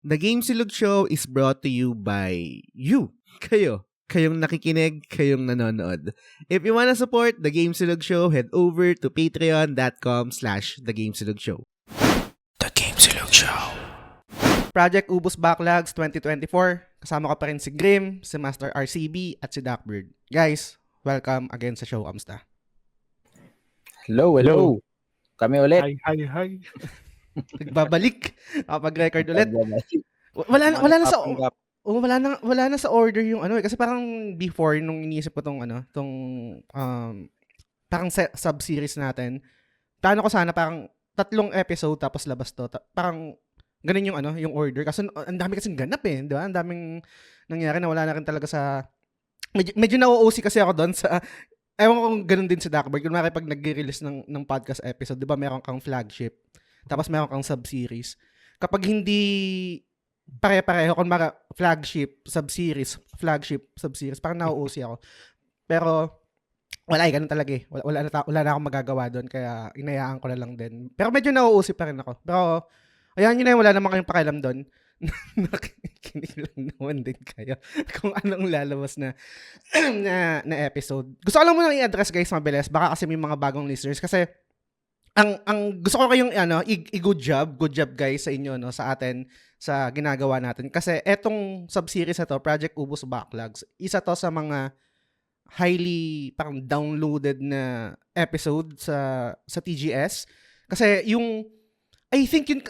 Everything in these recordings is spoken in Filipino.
The Game Silog Show is brought to you by you. Kayong nakikinig, kayong nanonood. If you wanna support The Game Silog Show, head over to patreon.com/The Game Silog Show. The Game Silog Show. Project Ubus Backlogs 2024. Kasama ko pa rin si Grim, si Master RCB, at si Duckbird. Guys, welcome again sa show. Kamusta? Hello. Kami ulit. Hi. Nagbabalik. Pag-record ulit. Wala na sa order yung ano kasi parang before nung iniisip ko tong parang sub-series natin. Plano ko sana parang 3 episode tapos labas to. Parang ganun yung order kasi ang dami kasing ganap di ba? Ang daming nangyari na wala na rin talaga sa medyo na-OC kasi ako doon sa ewan ko kung ganun din sa Duckbird. Kung pag nag-release ng podcast episode, di ba meron kang flagship tapos meron kang sub-series. Kapag hindi pare-pareho, kung flagship, sub-series, parang na-OC ako. Pero wala ganun talaga eh. Wala na akong magagawa doon kaya inayaan ko na lang din. Pero medyo na-OC pa rin ako. Pero ayan yun na yun, wala naman kayong pakialam doon. Nakikinig lang naman din kayo kung anong lalabas na episode. Gusto ko lang muna i-address guys mabilis. Baka kasi may mga bagong listeners kasi ang gusto ko kayong good job guys sa inyo sa atin sa ginagawa natin kasi etong sub-series na to, Project Ubus Backlogs, isa to sa mga highly parang downloaded na episode sa TGS kasi yung I think yun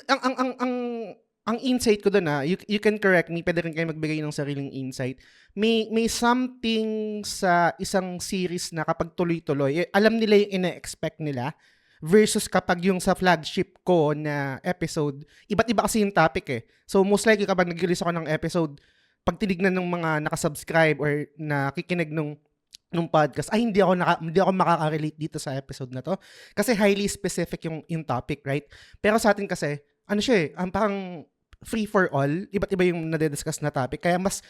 ang insight ko doon you can correct me, pwede rin kayo magbigay ng sariling insight. May something sa isang series na kapag tuloy-tuloy alam nila yung ina-expect nila versus kapag yung sa flagship ko na episode, iba't iba kasi yung topic So most likely kapag nag-release ako ng episode, pag tinignan ng mga nakasubscribe or nakikinig nung podcast, hindi ako makaka-relate dito sa episode na to kasi highly specific yung topic, right? Pero sa atin kasi, parang free for all, iba't iba yung nade-discuss na topic kaya mas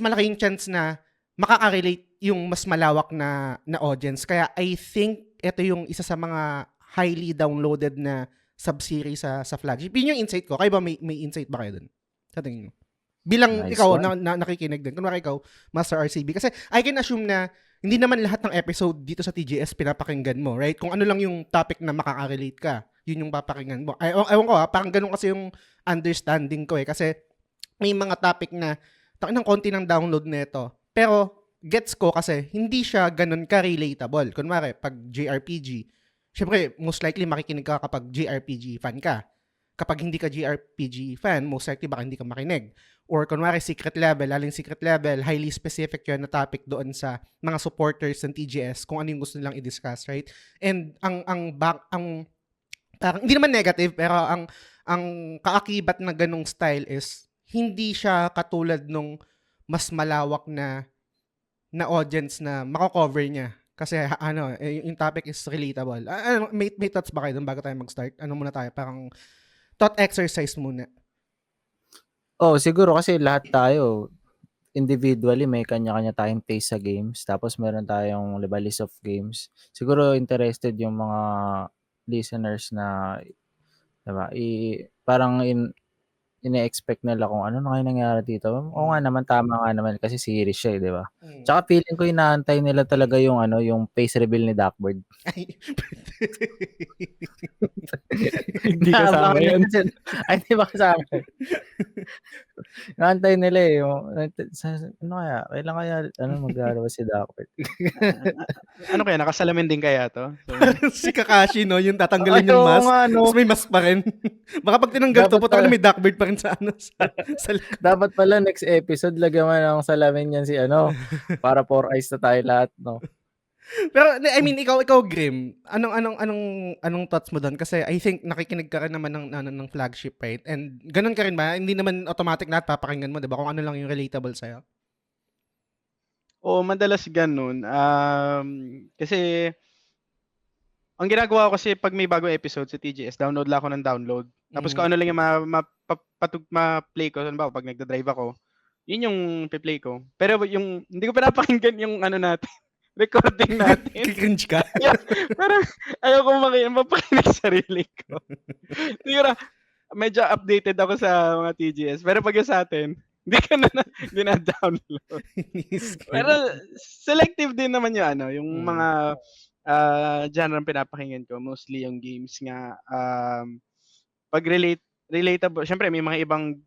malaki yung chance na makaka-relate yung mas malawak na audience. Kaya I think ito yung isa sa mga highly downloaded na sub-series sa flagship. Yun yung insight ko. Kayo ba may insight ba kayo dun? Sa tingin mo? Bilang nice ikaw na nakikinig din. Kunwari ikaw, Master RCB. Kasi I can assume na hindi naman lahat ng episode dito sa TGS pinapakinggan mo, right? Kung ano lang yung topic na makaka-relate ka, yun yung papakinggan mo. Ewan ko parang ganun kasi yung understanding ko Kasi may mga topic na ng konti ng download nito. Pero gets ko kasi hindi siya ganun ka-relatable. Kunwari, pag JRPG, syempre, most likely makikinig ka kapag JRPG fan ka. Kapag hindi ka JRPG fan, most likely baka hindi ka makinig. Or kunwari, secret level, highly specific yun na topic doon sa mga supporters ng TGS kung ano yung gusto nilang i-discuss, right? And parang, hindi naman negative, pero ang kaakibat na ganung style is hindi siya katulad nung mas malawak na audience na mako-cover niya. Kasi yung topic is relatable. May thoughts ba kayo dun bago tayo mag-start? Ano muna tayo? Parang thought exercise muna. Siguro kasi lahat tayo individually may kanya-kanya tayong taste sa games. Tapos meron tayong list of games. Siguro interested yung mga listeners na diba, parang ine-expect nila kung ano na kayo nangyari dito. Oo nga naman, tama nga naman kasi series siya, di ba? Tsaka feeling ko inaantay nila talaga yung yung face reveal ni Duckbird. Hindi kasama yun. Ay, di ba kasama? Inaantay nila ano kaya? Kailan kaya mag-aaraw si Duckbird? Ano kaya? Nakasalamin din kaya to? Si Kakashi, yung tatanggalin yung mask. Tapos may mask pa rin. Baka pag tinanggal to, puta may Duckbird pa rin sa likod. Dapat pala next episode lagyan mo ng salamin yan si para 4 eyes na tayo lahat, no? Pero I mean ikaw Grim, anong thoughts mo doon kasi I think nakikinig ka rin naman ng flagship, right? And ganun ka rin ba? Hindi naman automatic lahat papakinggan mo, 'di ba? Kung ano lang yung relatable sa iyo. Madalas ganun. Kasi ang ginagawa ko kasi pag may bagong episode sa TGS, download lang ako ng download. Tapos kung ano lang yung ma-play ko, ba pag nagda-drive ako, yun yung pe-play ko. Pero yung hindi ko pinapakinggan yung natin, recording natin. Cringe ka? Yeah, parang ayaw ko mapakinig sa sarili ko. Siguro, medyo updated ako sa mga TGS. Pero pag yung sa atin, hindi ka na dina-download. Pero selective din naman yung ano, yung mga genre ang pinapakinggan ko. Mostly yung games nga. Pag relatable, syempre may mga ibang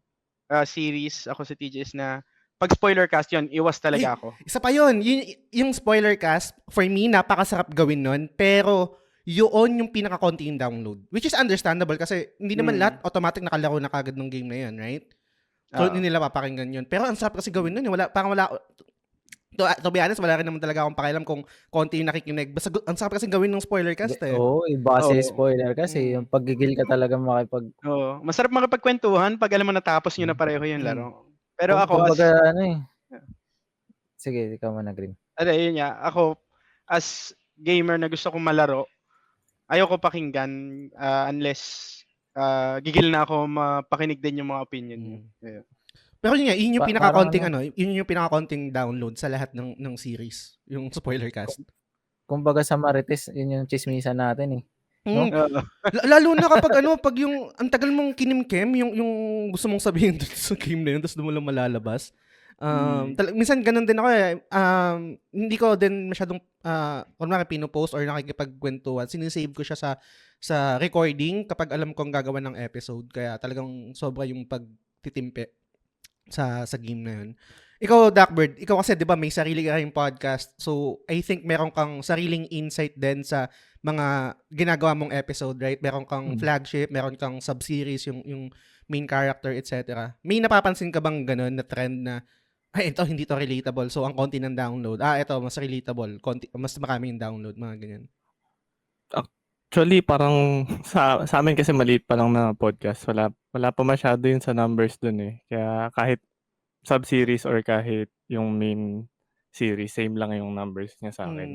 series ako sa TGS na pag spoiler cast yun, iwas talaga ako. Isa pa yun, yung spoiler cast, for me, napakasarap gawin nun, pero yun yung pinaka-konti yung download. Which is understandable kasi hindi naman lahat automatic nakalaro na kagad ng game na yun, right? So, hindi nila papakinggan yun. Pero ang sarap kasi gawin nun. Parang wala, to be honest, wala rin naman talaga akong pakialam kung konti yung nakikinig. Basta ang sarap kasi gawin ng spoiler cast eh. Oo, base spoiler kasi yung pagigil ka talaga makipag... Oo, masarap makipagkwentuhan pag alam mo natapos nyo na pareho yung laro. Pero ako kumbaga, sige, ikaw muna, Green. Yun nga, ako as gamer na gusto kong malaro, ayoko pakinggan unless gigil na ako mapakinig din yung mga opinion niyo. Yeah. Pero yun nga, yun yung pinaka-konting yun yung pinaka-konting download sa lahat ng series, yung spoiler cast. Kumbaga sa Marites, yun yung chismisan natin eh. No? Lalo na kapag pag yung ang tagal mong kinimkem, yung gusto mong sabihin sa game na yun, tapos doon mo lang malalabas. Minsan ganun din ako eh. Hindi ko din masyadong kunwari pinopost or nakikipagkwentuhan. Sinisave ko siya sa recording kapag alam kong gagawa ng episode. Kaya talagang sobra yung pagtitimpe sa game na yun. Ikaw, Duckbird, ikaw kasi 'di ba may sarili ka ring podcast. So, I think meron kang sariling insight din sa mga ginagawa mong episode, right? Meron kang flagship, meron kang sub-series, yung main character, etc. May napapansin ka bang ganun na trend na ito hindi to relatable. So, ang konti ng download. Ito mas relatable. Mas marami yung download, mga ganyan. Actually, parang sa amin kasi maliit pa lang na podcast. Wala pa masyado yun sa numbers dun eh. Kaya kahit sub-series or kahit yung main series, same lang yung numbers niya sa akin.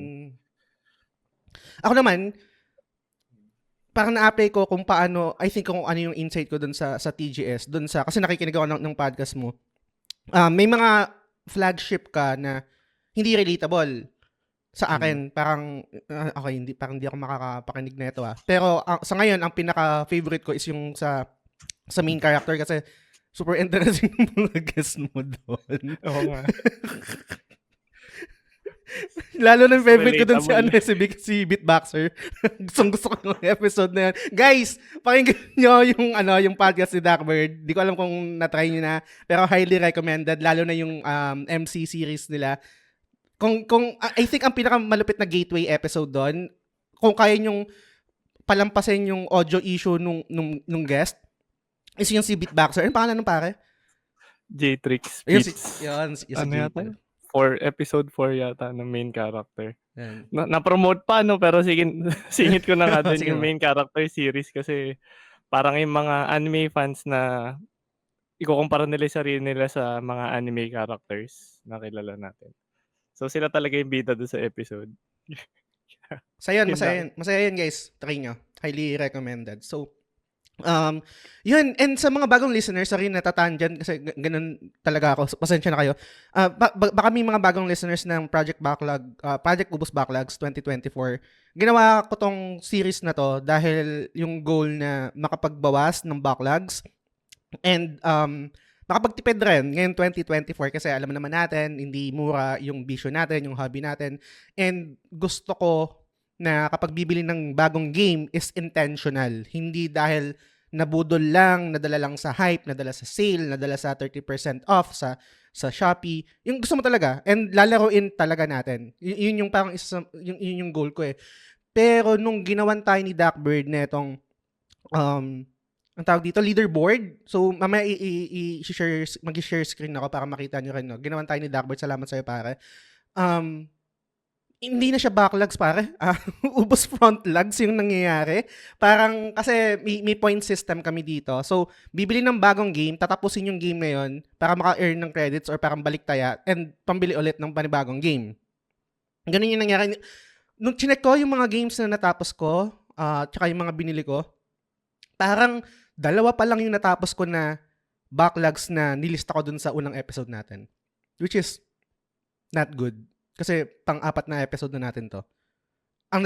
Ako naman, parang na-apply ko kung paano, I think kung ano yung insight ko dun sa TGS, dun sa, kasi nakikinig ako ng podcast mo. May mga flagship ka na hindi relatable sa akin. Parang, okay, parang hindi ako makakapakinig na ito Pero sa ngayon, ang pinaka-favorite ko is yung sa main character kasi super interesting yung mga guest mo doon. Oo nga. Lalo na favorite ko dun si Beatboxer. Gusto ko yung episode na yun. Guys, pakinggan nyo yung podcast ni Duckbird. Di ko alam kung na-try nyo na, pero highly recommended. Lalo na yung MC series nila. I think ang pinakamalupit na gateway episode doon, kung kaya nyong palampasin yung audio issue nung guest, is yung si Beatboxer. Ano pangalan nung pare? J-Trix. Yun, ano yata? Episode 4 yata ng main character. Yan. Na-promote pa, pero singit ko na nga din yung main character series kasi parang yung mga anime fans na ikukumpara nila yung sarili nila sa mga anime characters na kilala natin. So sila talaga yung bida doon sa episode. Masaya yun guys. Try nyo. Highly recommended. So, yun. And sa mga bagong listeners, sorry natatangent kasi ganun talaga ako. Pasensya na kayo. Baka may mga bagong listeners ng Project Ubus Backlogs 2024. Ginawa ko tong series na to dahil yung goal na makapagbawas ng backlogs and makapagtipid rin ngayon 2024 kasi alam naman natin, hindi mura yung bisyo natin, yung hobby natin. And gusto ko na kapag bibili ng bagong game is intentional. Hindi dahil nabudol lang, nadala lang sa hype, nadala sa sale, nadala sa 30% off sa Shopee. Yung gusto mo talaga. And lalaroin talaga natin. Yun yung parang yun yung goal ko eh. Pero nung ginawan tayo ni Duckbird na itong ang tawag dito, leaderboard. So, mamaya mag-share screen ako para makita nyo rin. No? Ginawan tayo ni Duckbird. Salamat sa'yo, pare. Hindi na siya backlogs, pare. Ubos frontlogs yung nangyayari. Parang, kasi may point system kami dito. So, bibili ng bagong game, tatapusin yung game na yun para maka-earn ng credits or parang baliktaya and pambili ulit ng panibagong game. Ganun yung nangyari. Nung chinek ko yung mga games na natapos ko, tsaka yung mga binili ko, parang 2 pa lang yung natapos ko na backlogs na nilista ko dun sa unang episode natin. Which is not good. Kasi pang-4 na episode na natin to. Ang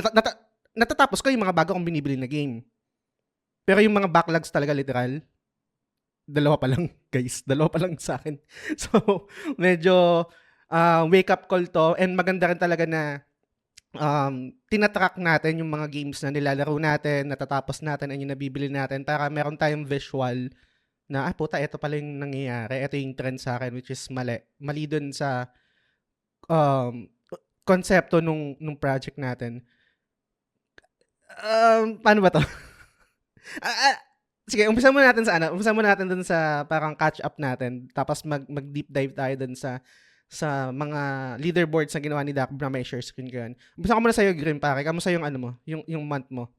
natatapos ko yung mga bago kong binibili na game. Pero yung mga backlogs talaga literal, Dalawa pa lang, guys. Dalawa pa lang sa akin. So, medyo wake-up call to. And maganda rin talaga na tinatrack natin yung mga games na nilalaro natin, natatapos natin, and yung nabibili natin para meron tayong visual na, puta, ito pala yung nangyayari. Ito yung trend sa akin, which is mali. Mali dun sa um, konsepto nung project natin. Paano ba to? Sige, umpisa mo natin sa ano. Umpisa mo natin dun sa parang catch up natin. Tapos mag deep dive tayo dun sa mga leaderboards na ginawa ni Dak na may share screen ko yan. Umpisa ko muna sa'yo, Grim, pare. Kamusta yung ano mo? Yung month mo?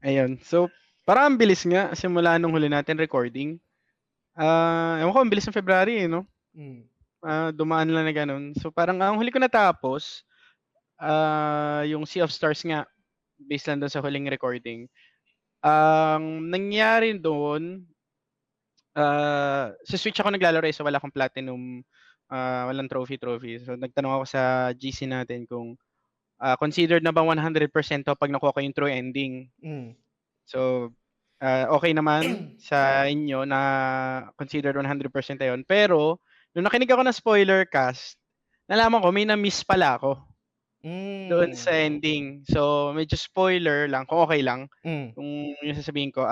Ayun. So, parang ang bilis nga simula nung huli natin recording. Ewan ko, ang bilis ng February, no? Dumaan lang na ganun. So, parang ang huli ko natapos, yung Sea of Stars nga, based lang doon sa huling recording. Ang nangyari doon, sa Switch ako naglalaro so wala akong platinum, walang trophy. So, nagtanong ako sa GC natin kung considered na bang 100% to pag nakuha ko yung true ending. So, okay naman sa inyo na considered 100% na yun. Pero, nung nakinig ako ng spoiler cast, nalaman ko may na-miss pala ako doon sa ending. So, medyo spoiler lang, kung okay lang, kung yung sasabihin ko.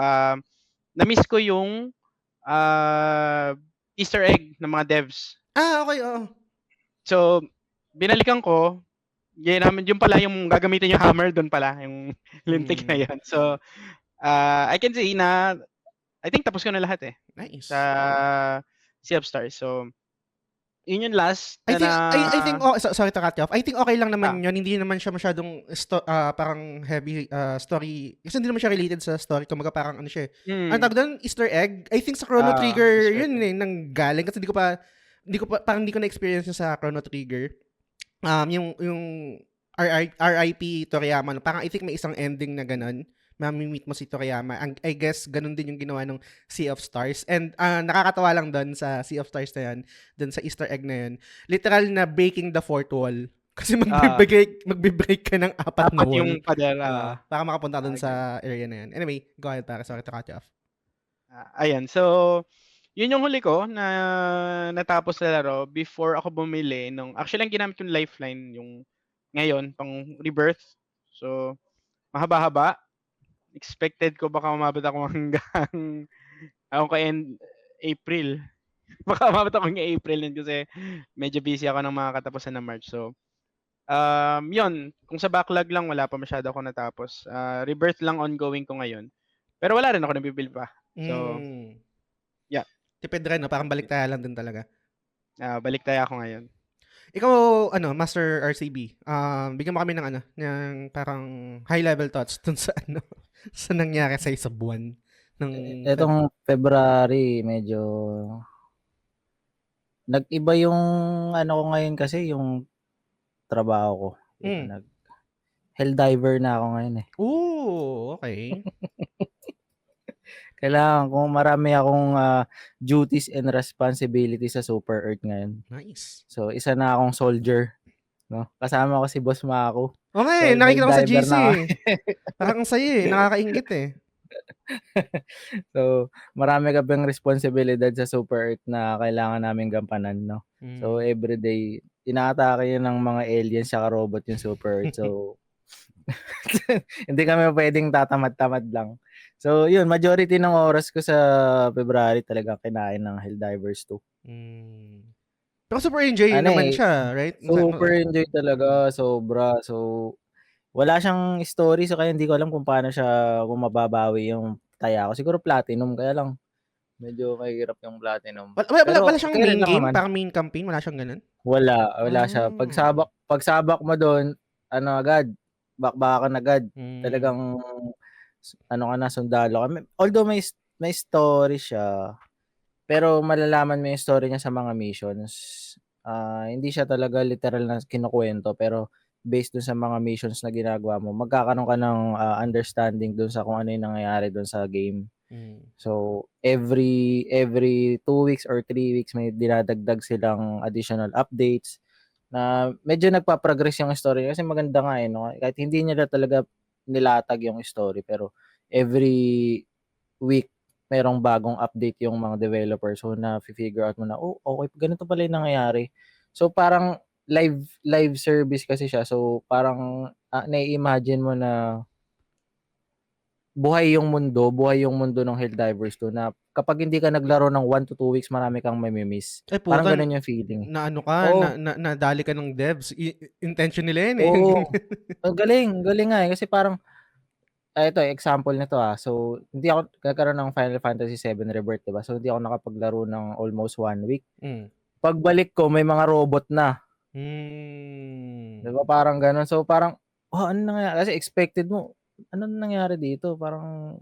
Na-miss ko yung Easter egg ng mga devs. Okay, oo. So, binalikan ko, yung pala yung gagamitin yung hammer doon pala, yung lintik na yan. So, I can say na I think tapos ko na lahat Nice. sa Sea of Stars. So, yun yung last I na think sorry to cut you off. I think okay lang naman yun. Hindi naman siya masyadong parang heavy story. Kasi hindi naman siya related sa story. Kumaga parang ano siya. Ang tawag doon, Easter egg. I think sa Chrono Trigger Easter yun nang galing. Kasi hindi ko na-experience yun sa Chrono Trigger. Yung RIP Toriyama, parang I think may isang ending na ganun. Mamimit mo si Toriyama. I guess ganun din yung ginawa ng Sea of Stars. And nakakatawa lang doon sa Sea of Stars na yan, doon sa Easter egg na yan. Literal na breaking the fourth wall. Kasi magbe-break ka ng apat na wall. yung pader. Para makapunta doon sa area na yan. Anyway, go ahead para. Sorry to cut you off. Ayan. So, yun yung huli ko na natapos na laro before ako bumili nung actually ang ginamit yung Lifeline yung ngayon pang Rebirth. So, mahaba-haba. Expected ko baka umabot ako hanggang end April. Baka umabot ako hanggang April din kasi medyo busy ako ng mga katapusan ng March. So, yun. Kung sa backlog lang, wala pa masyado ako natapos. Rebirth lang ongoing ko ngayon. Pero wala rin ako nabibili pa. So, yeah. Tipid rin, no? Parang baliktaya lang din talaga. Baliktaya ako ngayon. Ikaw, Master RCB, bigyan mo kami ng ng parang high-level thoughts dun sa sa nangyari sa isang buwan. Etong February, medyo nag-iba yung ko ngayon kasi, yung trabaho ko. Helldiver na ako ngayon eh. Ooh, okay. Kailangan kung marami akong duties and responsibilities sa Super Earth ngayon. Nice. So, isa na akong soldier. No? Kasama ko si Boss Mako. Okay, So, nakikita ko sa helldiver GC. na ako. Parang sa'yo nakakaingit eh. So, marami kaming responsibilidad sa Super Earth na kailangan namin gampanan, no? So, everyday, inaatake yun ng mga aliens saka robot yung Super Earth. So, hindi kami pwedeng tatamad-tamad lang. So, yun, majority ng oras ko sa February talaga kinain ng Helldivers 2. Pero super enjoy naman siya, right? Super enjoy talaga, sobra. So, wala siyang story, so kaya hindi ko alam kung mababawi yung taya ko. Siguro platinum, kaya lang medyo mahirap yung platinum. Wala siyang main game? Parang main campaign? Wala siyang ganun? Wala siya. Pagsabak mo doon, agad, bakbakan agad. Talagang, sundalo ka. Although may story siya, pero malalaman mo yung story niya sa mga missions. Hindi siya talaga literal na kinukwento, pero based dun sa mga missions na ginagawa mo, magkakaroon ka ng understanding dun sa kung ano yung nangyayari dun sa game. So, every 2 weeks or 3 weeks may dinadagdag silang additional updates na medyo nagpa-progress yung story kasi maganda nga no? Kahit hindi nila talaga nilatag yung story, pero every week merong bagong update yung mga developers. So, na-figure out mo na, oh, okay, ganito pala yung nangyayari. So, parang live service kasi siya. So, parang nai-imagine mo na buhay yung mundo ng Helldivers 2 na kapag hindi ka naglaro ng 1 to 2 weeks, marami kang mamimiss. Parang Puta, ganun yung feeling. na ano ka, Oo, nadali ka ng devs. Intention nila yan eh. oo. Ang galing nga eh. Kasi parang, ito, example nito So, hindi ako nagkaroon ng Final Fantasy 7 Rebirth, diba? So, hindi ako nakapaglaro ng almost 1 week. Mm. Pagbalik ko, may mga robot na. Diba? Parang ganun. So, parang, ano nangyari? Kasi expected mo, ano nangyari dito? Parang,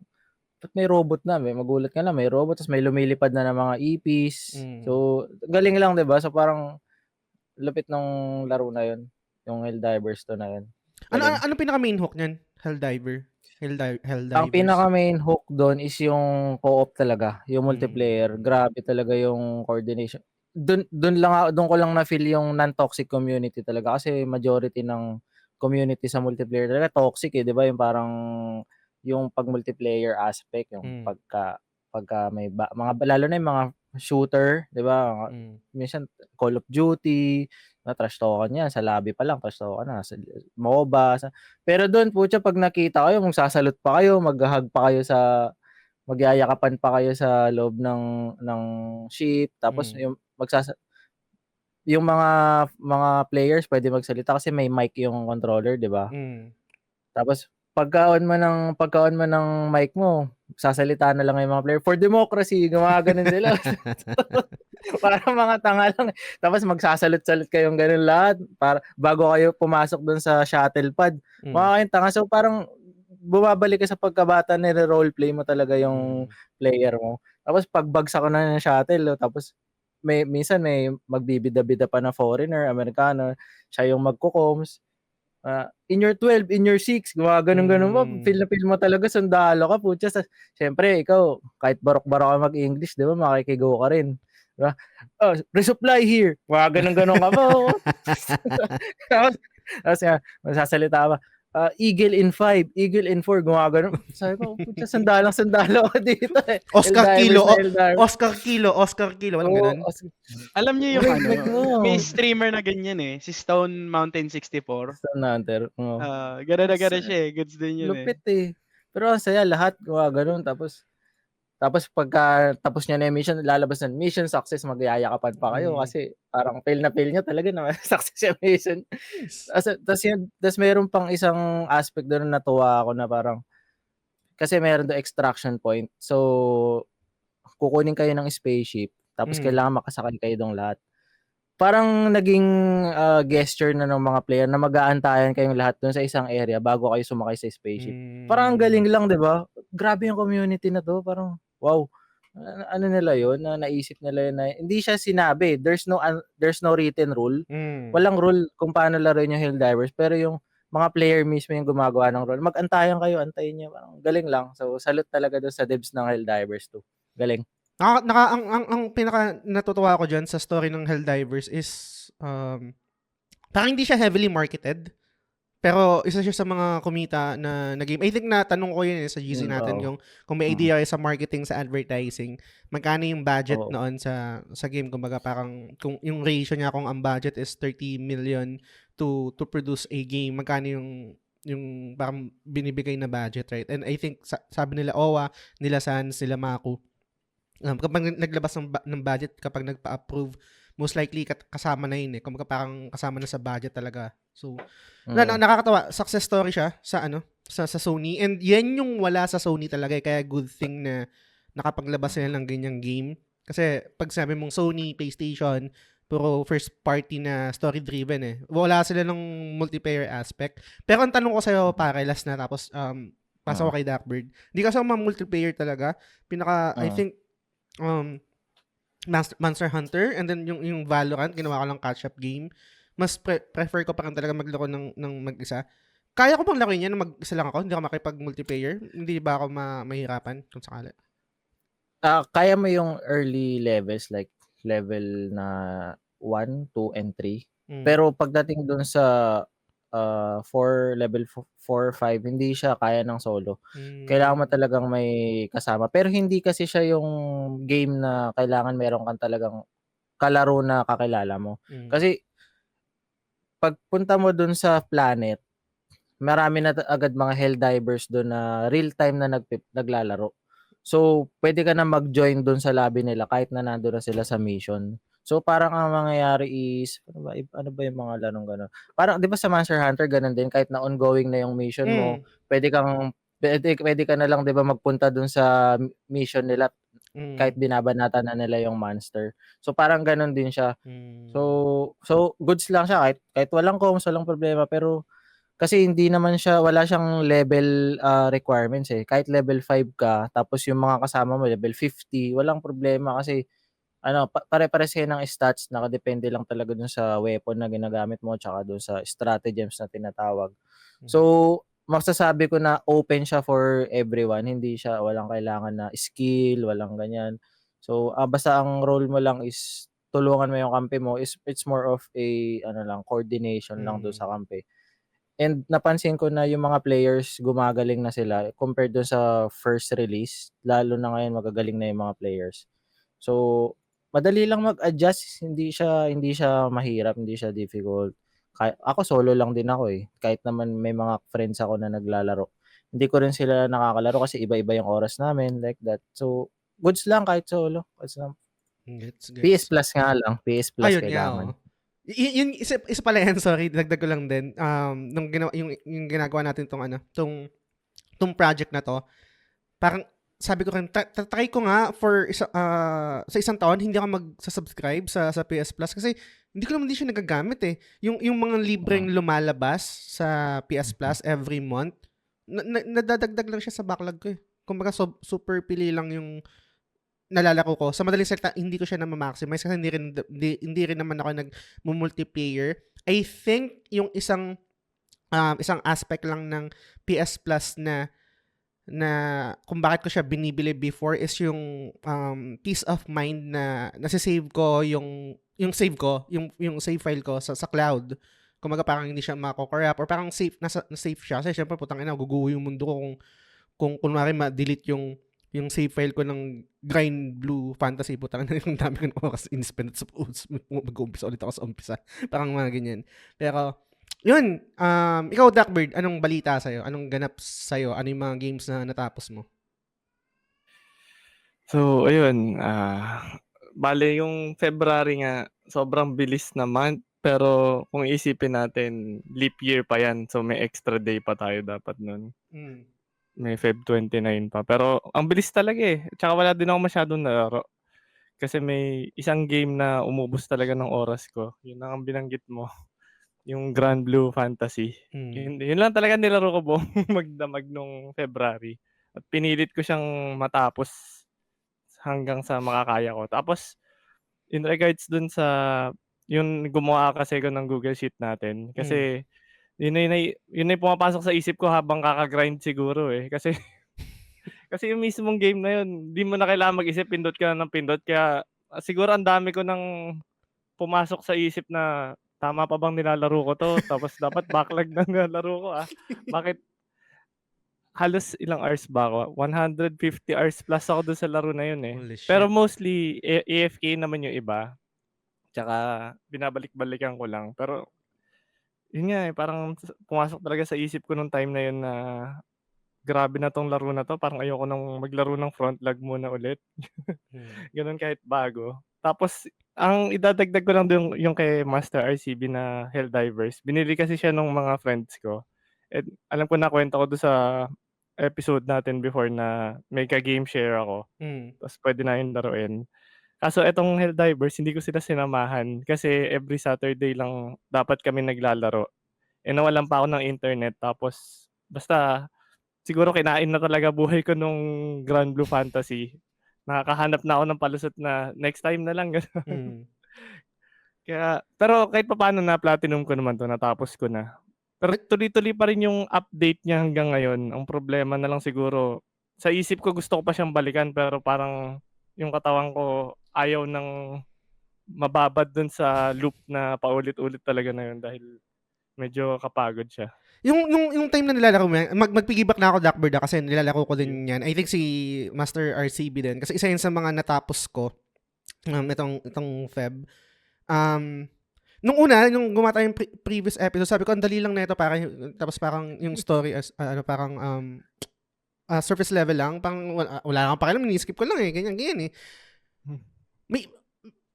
ba't may robot na? Magulat ka na, may robot, tapos may lumilipad na ng mga EPs. So, galing lang, diba? So, parang, lupit ng laro na yun. Yung Helldivers 2 na yun. Ano pinaka main hook niyan? Helldivers. Ang pinaka main hook doon is yung co-op talaga, yung multiplayer. Grabe talaga yung coordination. Doon ko lang na feel yung non-toxic community talaga kasi majority ng community sa multiplayer talaga toxic 'di ba? Yung parang yung pag multiplayer aspect, yung pagka may mga lalo na yung mga shooter, 'di ba? Minsan Call of Duty, trash talkan yan sa lobby pa lang, trash talkan na sa MOBA. Pero doon putya pag nakita kayo, magsasalute pa kayo, mag-hug pa kayo magyayakapan pa kayo sa loob ng ship, tapos yung mga players pwede magsalita kasi may mic yung controller, 'di ba? Tapos pagka-on mo ng mic mo, sasalita na lang yung mga player for democracy, gumaganon sila. Parang mga tanga lang. Tapos magsasalot-salot kayong ganun lahat para bago kayo pumasok doon sa shuttle pad. Mga kayong tanga. So parang bumabalik ka sa pagkabata, nire-roleplay mo talaga yung player mo. Tapos pagbagsak ko na ng shuttle, tapos minsan may magbibida-bida pa na foreigner, Amerikano, siya yung magko-comms. In your 12, in your 6, gumaganon mo, feel na feel mo talaga sundalo ka, putya. Siyempre, ikaw, kahit barok-barok ka mag-English, di ba, makikigo ka rin. Diba? Resupply here. Ganon ka pa. Tapos masasalita pa. Eagle in 5, Eagle in 4, gumagano. Sabi ko, putya, sandalo ako dito eh. Oscar Kilo, walang ganun. Alam niyo yung may streamer na ganyan eh, si Stone Mountain 64. Stone Hunter. Gano'n na gano'n siya eh, goods din yun Lupit eh. Pero ang saya, lahat gumagano. Tapos pagka tapos niya na yung mission, lalabas na mission success, magyayakapan pa kayo kasi parang fail na fail niya talaga na success yung mission. Tapos meron pang isang aspect doon na natuwa ako na parang kasi meron do extraction point. So kukunin kayo ng spaceship tapos kailangan makasakay kayo doon lahat. Parang naging gesture na ng mga player na mag-aantayan kayong lahat doon sa isang area bago kayo sumakay sa spaceship. Parang ang galing lang, 'di ba? Grabe yung community na 'to, parang wow. Ano nila 'yon, na naisip nila yun na hindi siya sinabi. There's no written rule. Walang rule kung paano laruin yung Helldivers, pero yung mga player mismo yung gumagawa ng rule. Mag-antayan kayo, antayin niyo. Parang galing lang. So salute talaga doon sa devs ng Helldivers 2. Galing. Ang pinaka natutuwa ko diyan sa story ng Helldivers is parang hindi siya heavily marketed. Pero isa siya sa mga kumita na game. I think natanong ko yun sa GC natin yung kung may idea kayo sa marketing, sa advertising, magkano yung budget noon sa game. Kumbaga parang kung yung ratio niya, kung ang budget is 30 million to produce a game, magkano yung parang binibigay na budget, right? And I think sabi nila OWA, nila Sans, nila Maku, kapag naglabas ng budget, kapag nagpa-approve, most likely kasama na yun eh. Kumbaga parang kasama na sa budget talaga. So, nakakatawa. Success story siya sa sa Sony. And yan yung wala sa Sony talaga. Kaya good thing na nakapaglabas sila ng ganyang game. Kasi pag sabi mong Sony, PlayStation, puro first party na story-driven eh. Wala sila ng multiplayer aspect. Pero ang tanong ko sa'yo, pare, last na, tapos pasa ko kay Darkbird. Hindi kasi ako multiplayer talaga. I think, Monster Hunter and then yung Valorant, ginawa ko lang catch-up game. Mas prefer ko pa rin talaga maglaro ng mag-isa. Kaya ko bang laruin yan na mag-isa lang ako? Hindi ako makipag-multiplayer? Hindi ba ako mahirapan kung sakali? Kaya mo yung early levels like level na 1, 2, and 3. Pero pagdating dun sa level 4, 5, hindi siya kaya ng solo. Kailangan mo talagang may kasama. Pero hindi kasi siya yung game na kailangan meron kang talagang kalaro na kakilala mo. Kasi pagpunta mo dun sa planet, marami na agad mga Helldivers dun na real time na naglalaro. So, pwede ka na mag-join dun sa lobby nila kahit na nandun na sila sa mission. So, parang ang mangyayari is, ano ba yung mga larong gano'n? Parang, di ba sa Monster Hunter, ganun din, kahit na ongoing na yung mission mo, pwede ka na lang, di ba, magpunta dun sa mission nila kahit binabanatan na nila yung monster. So, parang ganun din siya. So goods lang siya kahit walang comms, walang problema, pero kasi hindi naman siya, wala siyang level requirements eh. Kahit level 5 ka, tapos yung mga kasama mo level 50, walang problema kasi pare-pares kayo ng stats, nakadepende lang talaga dun sa weapon na ginagamit mo tsaka dun sa stratagems na tinatawag. So, masasabi ko na open siya for everyone, hindi siya walang kailangan na skill, walang ganyan. So, basta ang role mo lang is tulungan mo yung kampi mo, it's more of a coordination lang doon sa kampi. And napansin ko na yung mga players gumagaling na sila compared doon sa first release, lalo na ngayon magagaling na yung mga players. So, madali lang mag-adjust, hindi siya mahirap, hindi siya difficult. Ako solo lang din ako eh. Kahit naman may mga friends ako na naglalaro. Hindi ko rin sila nakakalaro kasi iba-iba yung oras namin, like that. So, goods lang kahit solo. Goods lang. PS Plus nga lang. PS Plus Ayun kailangan. nga, yung isa pala yan, sorry, dagdag ko lang din. Nung yung ginagawa natin tong project na to, parang sabi ko rin, try ko nga sa isang taon, hindi ako mag-subscribe sa PS Plus kasi hindi ko naman din siya nagagamit eh. Yung mga libreng lumalabas sa PS Plus every month, nadadagdag lang siya sa backlog ko eh. Kumbaga super pili lang yung nalalako ko. Sa madaling salita, hindi ko siya na-maximize kasi hindi rin naman ako nag-multiplayer. I think yung isang aspect lang ng PS Plus na kung bakit ko siya binibili before is yung peace of mind na nasa-save ko yung save ko, yung save file ko sa cloud. Kumaga parang hindi siya mako-corrupt or parang safe siya. Kasi syempre putang ina, guguho yung mundo ko kung kunwari ma-delete yung save file ko ng Grind Blue Fantasy, putang ina, yung dami ko ng oras in-spend sa mag-uumpisa ulit ako sa umpisa. Parang mga ganyan. Pero yun, ikaw Duckbird, anong balita sa'yo? Anong ganap sa'yo? Ano yung mga games na natapos mo? So, ayun, bale yung February nga, sobrang bilis na month, pero kung isipin natin, leap year pa yan, so may extra day pa tayo dapat nun. May Feb 29 pa, pero ang bilis talaga eh. Tsaka wala din ako masyadong nalaro. Kasi may isang game na umubos talaga ng oras ko. Yun ang binanggit mo. Yung Grand Blue Fantasy. Yun lang talaga nilaro ko buong magdamag nung February. At pinilit ko siyang matapos hanggang sa makakaya ko. Tapos, in regards dun sa, yung gumawa kasi ko ng Google Sheet natin. Kasi, yun na pumapasok sa isip ko habang kaka-grind siguro eh. Kasi yung mismong game na yun, di mo na kailangan mag-isip, pindot ka na ng pindot. Kaya, siguro ang dami ko nang pumasok sa isip na, tama pa bang nilalaro ko to? Tapos dapat backlog na nilalaro ko Bakit halos ilang hours ba ako? 150 hours plus ako doon sa laro na yun eh. Holy shit. Pero mostly AFK naman yung iba. Tsaka binabalik-balikan ko lang. Pero yun nga eh, parang pumasok talaga sa isip ko nung time na yun na grabe na tong laro na to. Parang ayoko nang maglaro ng front lag muna ulit. Ganun kahit bago. Tapos ang idadagdag ko lang yung kay Master RCB na Helldivers. Binili kasi siya nung mga friends ko. And alam ko na kwento ko doon sa episode natin before na may ka-game share ako. Tapos pwede na yung laruin. Kaso etong Helldivers, hindi ko sila sinamahan kasi every Saturday lang dapat kami naglalaro. Nawalan pa ako ng internet. Tapos basta siguro kinain na talaga buhay ko nung Grand Blue Fantasy. Nakakahanap na ako ng palusot na next time na lang. Kaya, pero kahit paano na platinum ko naman to, natapos ko na. Pero tuloy-tuloy pa rin yung update niya hanggang ngayon. Ang problema na lang siguro, sa isip ko gusto ko pa siyang balikan pero parang yung katawan ko ayaw nang mababad dun sa loop na paulit-ulit talaga na yun dahil medyo kapagod siya. Yung time na nilalaro mo yan, mag-piggyback na ako Duckbird kasi nilalaro ko din yan. I think si Master RCB din kasi isa yun sa mga natapos ko itong Feb. Nung una, nung gumata yung previous episode, sabi ko ang dali lang na ito tapos parang yung story surface level lang, parang wala kang pakialam, ni-skip ko lang ganyan eh.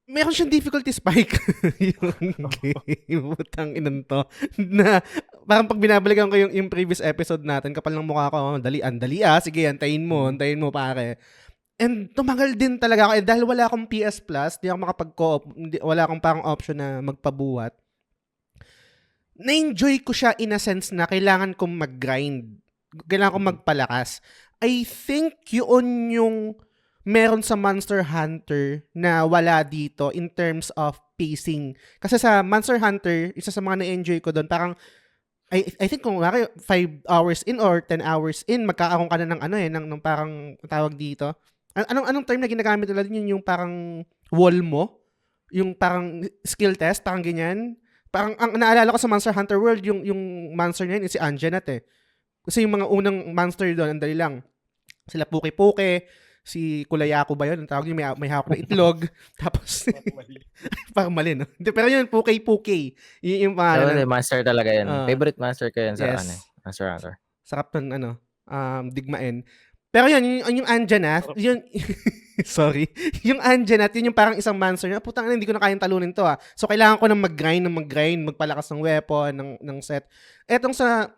Meron siyang difficulty spike yung game. Butang inan to. Na parang pag binabalikan ko yung previous episode natin, kapal ng mukha ko, dali sige, antayin mo pare. And tumagal din talaga ako. Dahil wala akong PS Plus, di ako makapag-co-op, wala akong parang option na magpabuhat. Na-enjoy ko siya in a sense na kailangan kong mag-grind. Kailangan kong magpalakas. I think yun yung meron sa Monster Hunter na wala dito in terms of pacing. Kasi sa Monster Hunter, isa sa mga na-enjoy ko doon, parang I think kung 5 hours in or 10 hours in, magkakaroon ka na ng parang tawag dito. Anong term na ginagamit nila din yung parang wall mo? Yung parang skill test, parang ganyan. Parang ang naalala ko sa Monster Hunter World, yung monster niya si Anjanat eh. Kasi yung mga unang monster doon, andali lang. Sila Puke-Puke, si Kulayako ba yun? Ang tawag niya, may hawak na itlog. Tapos, parang mali, no? Pero yun, Puke-Puke. Yung Pero master talaga yan. Favorite master ko yan sa yes. Monster Hunter. Sarap ng digmain. Pero yun, yung Anjanath, yun, sorry, yung Anjanath, yun yung parang isang monster na, putang hindi ko na kayang talunin to So, kailangan ko ng mag-grind, magpalakas ng weapon, ng set. Etong sa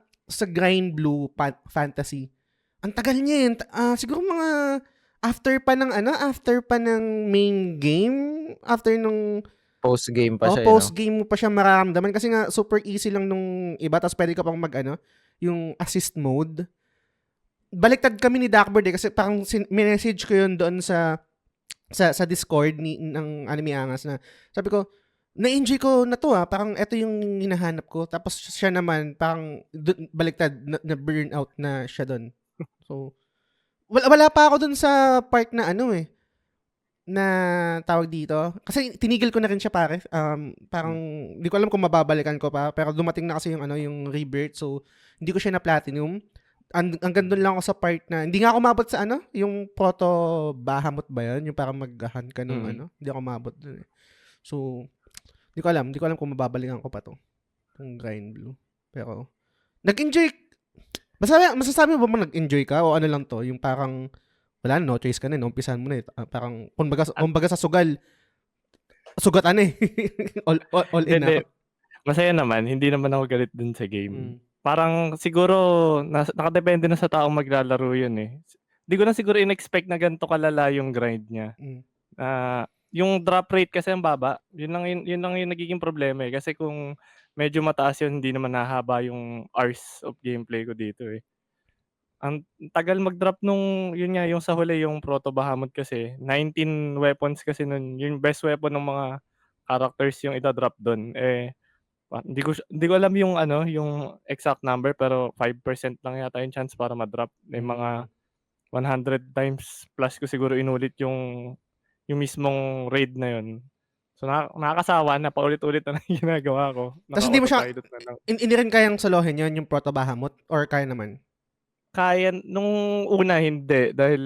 Grind Blue Fantasy, ang tagal niya yun. Siguro mga after pa ng main game, after nung post-game pa siya. Post-game mo pa siya mararamdaman kasi nga super easy lang nung iba, tapos pwede ka pang yung assist mode. Baliktad kami ni Duckbird kasi parang message ko yun doon sa Discord ng Anime Angas na sabi ko, na-enjoy ko na to parang eto yung hinahanap ko. Tapos siya naman parang baliktad na burn out na siya doon. So wala pa ako doon sa part na na tawag dito. Kasi tinigil ko na rin siya pare. Parang hindi ko alam kung mababalikan ko pa, pero dumating na kasi yung Rebirth, so hindi ko siya na platinum. Hanggang doon lang ako sa part na hindi nga ako mabot sa yung Proto Bahamut ba yun? Yung parang maghahan ka ng hindi ako mabot doon eh. So hindi ko alam kung mababalikan ko pa to. Yung Grind Blue. Pero nag-enjoy. Masasabi mo ba nag-enjoy ka o ano lang to? Yung parang wala, no choice ka na, umpisahan mo na eh. Parang kumbaga sa sugal, sugatan eh. all in na. Masaya naman, hindi naman ako galit dun sa game. Parang siguro nakadepende na sa taong maglalaro yun eh. Hindi ko na siguro in-expect na ganito kalala yung grind niya. Yung drop rate kasi ang baba, yun lang yung nagiging problema eh. Kasi kung medyo mataas yun, hindi naman nahaba yung hours of gameplay ko dito eh. Ang tagal mag-drop nung yung sa huli yung Proto Bahamut kasi 19 weapons kasi nun, yung best weapon ng mga characters yung ida-drop doon hindi ko alam yung exact number pero 5% lang yata yung chance para ma-drop. May mga 100 times plus ko siguro inulit yung mismong raid na yun. So nakakasawa na paulit-ulit na ginagawa ko. Tapos hindi mo siya hindi rin kayang solohin yun yung Proto Bahamut or kaya naman? Kaya nung una hindi dahil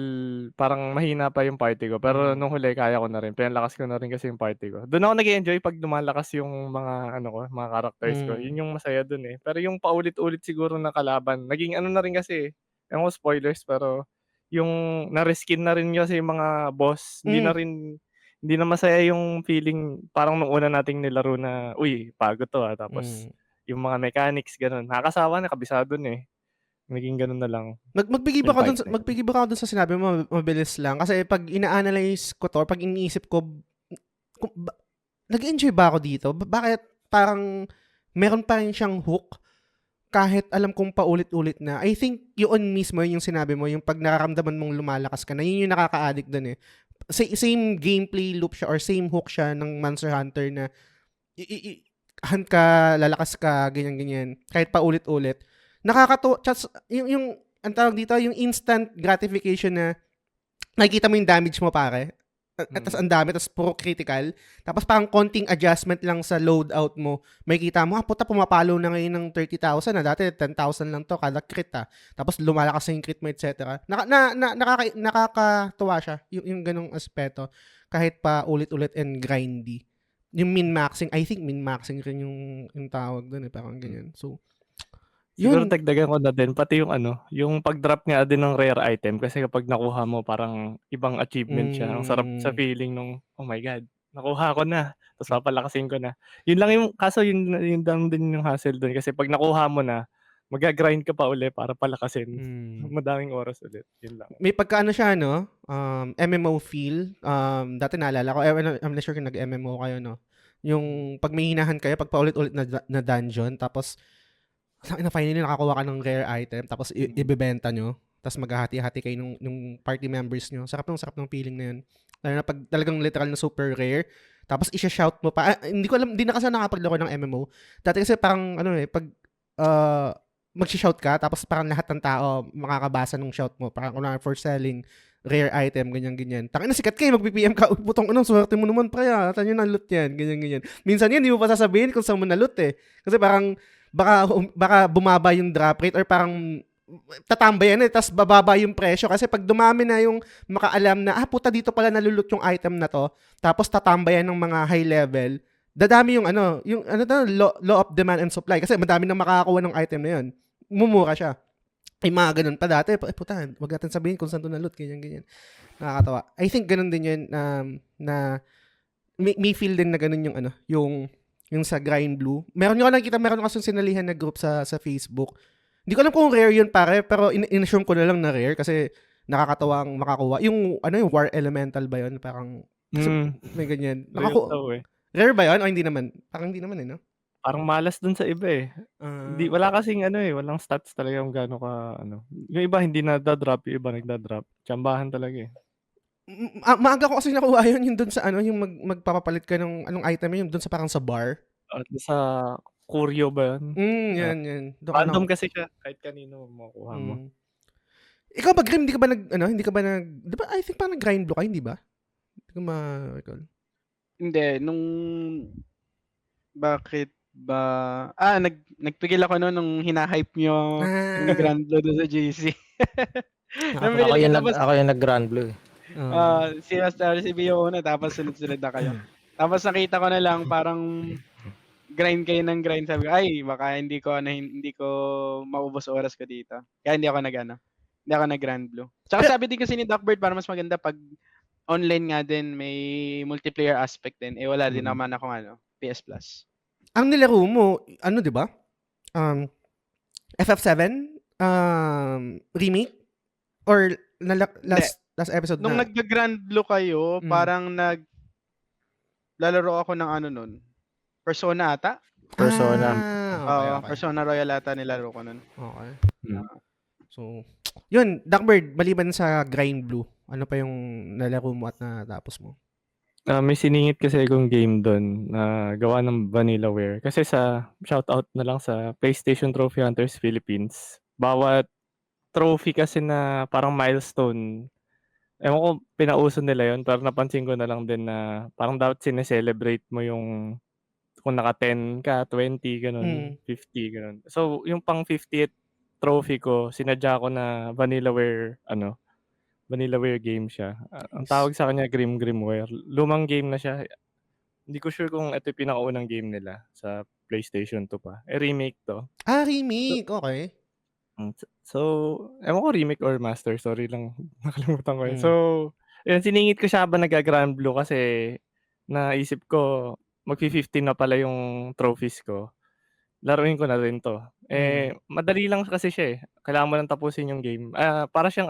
parang mahina pa yung party ko pero nung huli kaya ko na rin. Pinalakas ko na rin kasi yung party ko. Doon ako nag-enjoy pag lumalakas yung mga mga characters ko. Yun yung masaya doon eh. Pero yung paulit-ulit siguro na kalaban, naging na rin kasi, ewan ko spoilers pero yung na-reskin na rin kasi yung mga boss, hindi na masaya yung feeling parang nung una nating nilaro na uy, pagod to tapos yung mga mechanics ganun. Nakakasawa na kabisado na eh. Naging ganun na lang. Magbigay ba ka dun sa sinabi mo, mabilis lang? Kasi pag ina-analyze ko to, pag iniisip ko, nag-enjoy ba ako dito? Bakit parang meron pa rin siyang hook kahit alam kong paulit-ulit na? I think yun mismo yung sinabi mo, yung pag nararamdaman mong lumalakas ka na, yun yung nakaka-addict dun eh. Same gameplay loop siya or same hook siya ng Monster Hunter na hunt ka, lalakas ka, ganyan-ganyan. Kahit paulit-ulit. Nakakatuwa, yung ang tawag dito, yung instant gratification na nakikita mo yung damage mo pare. Tapos ang dami, tapos puro critical. Tapos parang konting adjustment lang sa loadout mo. May kita mo, puta, pumapalo na ngayon ng 30,000 na. Dati 10,000 lang to kada crit Tapos lumalakas na yung crit mo, etc. Nakakatuwa siya, yung ganong aspeto. Kahit pa ulit-ulit and grindy. Yung min-maxing, I think min-maxing rin yung tawag doon parang ganyan. So, Siguro yun. dagdagan ko na din, pati yung pag-drop nga din ng rare item, kasi kapag nakuha mo, parang ibang achievement siya. Ang sarap sa feeling nung, oh my God, nakuha ko na, tapos papalakasin ko na. Yun lang kaso yun lang din yung hassle doon, kasi pag nakuha mo na, mag-grind ka pa uli para palakasin. Madaming oras ulit. Yun lang. May pagkaano siya, no? MMO feel. Dati naalala ko, I'm not sure kung nag-MMO kayo, no? Yung pag may hinahan kayo, pag paulit-ulit na dungeon, tapos finally nakakuha ka ng rare item, tapos ibebenta nyo, tapos maghahati-hati kayo nung party members nyo. Sarap ng feeling na yun. Lalo na pag talagang literal na super rare, tapos isha-shout mo pa. Hindi ko alam, hindi na kasi nakapaglaro ng MMO. Dati kasi parang, pag mag-shout ka, tapos parang lahat ng tao makakabasa ng shout mo. Parang for selling rare item, ganyan-ganyan. Tangina, sikat kayo, mag-PPM ka, putong swerte mo naman, praya, saan yun na-loot yan, ganyan-ganyan. Minsan yun, hindi mo pa sasabihin kung saan mo na-loot Kasi parang, baka bumaba yung drop rate or parang tatambayan tapos bababa yung presyo kasi pag dumami na yung makaalam na puta dito pala nalulot yung item na to, tapos tatambayan ng mga high level, dadami yung law of demand and supply kasi madami nang makakakuha ng item na yun, mumura siya. Ay mga ganun pa dati, puta, wag natin sabihin kung saan to nalot, ganyan. Nakakatawa. I think ganun din yun na may feel din na ganun yung sa Grind Blue. Meron kasi sinalihan na group sa Facebook. Hindi ko alam kung rare yun pare, pero in-assume ko na lang na rare kasi nakakatawang makakuha. Yung War Elemental ba yun? Parang may ganyan. Rare ba yun? O hindi naman? Parang hindi naman no? Parang malas dun sa iba wala kasing walang stats talaga yung gaano ka Yung iba hindi na-drop, yung iba nagda-drop. Tsambahan talaga Maaga ko kasi nakuha yun dun sa yung magpapapalit ka ng anong item yung dun sa parang sa bar. Sa Curio ba yun? Yan. Random kasi siya, kahit kanino makuha mo. Ikaw ba, Grim, hindi ka ba di ba, I think parang nag-grind blue ka, hindi ba? Hindi ko ma-recall. Hindi, bakit ba? Nagpigil ako nung hina-hype nyo yung Grand Blue doon sa GC. Ako yung nag-Grand Blue. Si Master si Bio una, tapos sunod-sunod na kayo. Tapos nakita ko na lang parang grind kayo ng grind. Sabi ko, baka hindi ko maubos oras ko dito. Kaya hindi ako nag-Grand Blue. Tsaka sabi din kasi ni Duckbird, para mas maganda pag online nga din, may multiplayer aspect din. Wala din naman akong PS Plus. Ang nilaro mo, di ba? FF7 remake or last episode nung na? Nung nag-Grand Blue kayo, parang lalaro ako ng nun. Persona ata? Persona. Okay. Persona Royal ata nilaro ko nun. Okay. So, yun, Duckbird, maliban sa Grind Blue, ano pa yung nalaro mo at natapos mo? May siningit kasi akong game doon na gawa ng Vanillaware. Kasi shoutout na lang sa PlayStation Trophy Hunters Philippines. Bawat trophy kasi na parang milestone, ewan ko pinauso nila yun, pero napansin ko na lang din na parang dapat sineselebrate mo yung kung naka 10 ka, 20, ganun, 50, ganun. So, yung pang 50th trophy ko, sinadya ko na Vanillaware game siya. Ang tawag sa kanya Grimware. Lumang game na siya. Hindi ko sure kung ito yung pinakaunang game nila sa PlayStation 2 pa. Remake to. Remake. Okay. So, ewan ko remake or master. Sorry lang. Nakalimutan ko yun. So, yun, siningit ko siya ba nag-Grand Blue kasi naisip ko mag-15 na pala yung trophies ko. Laruin ko na rin to. Madali lang kasi siya Kailangan mo lang tapusin yung game. Para siyang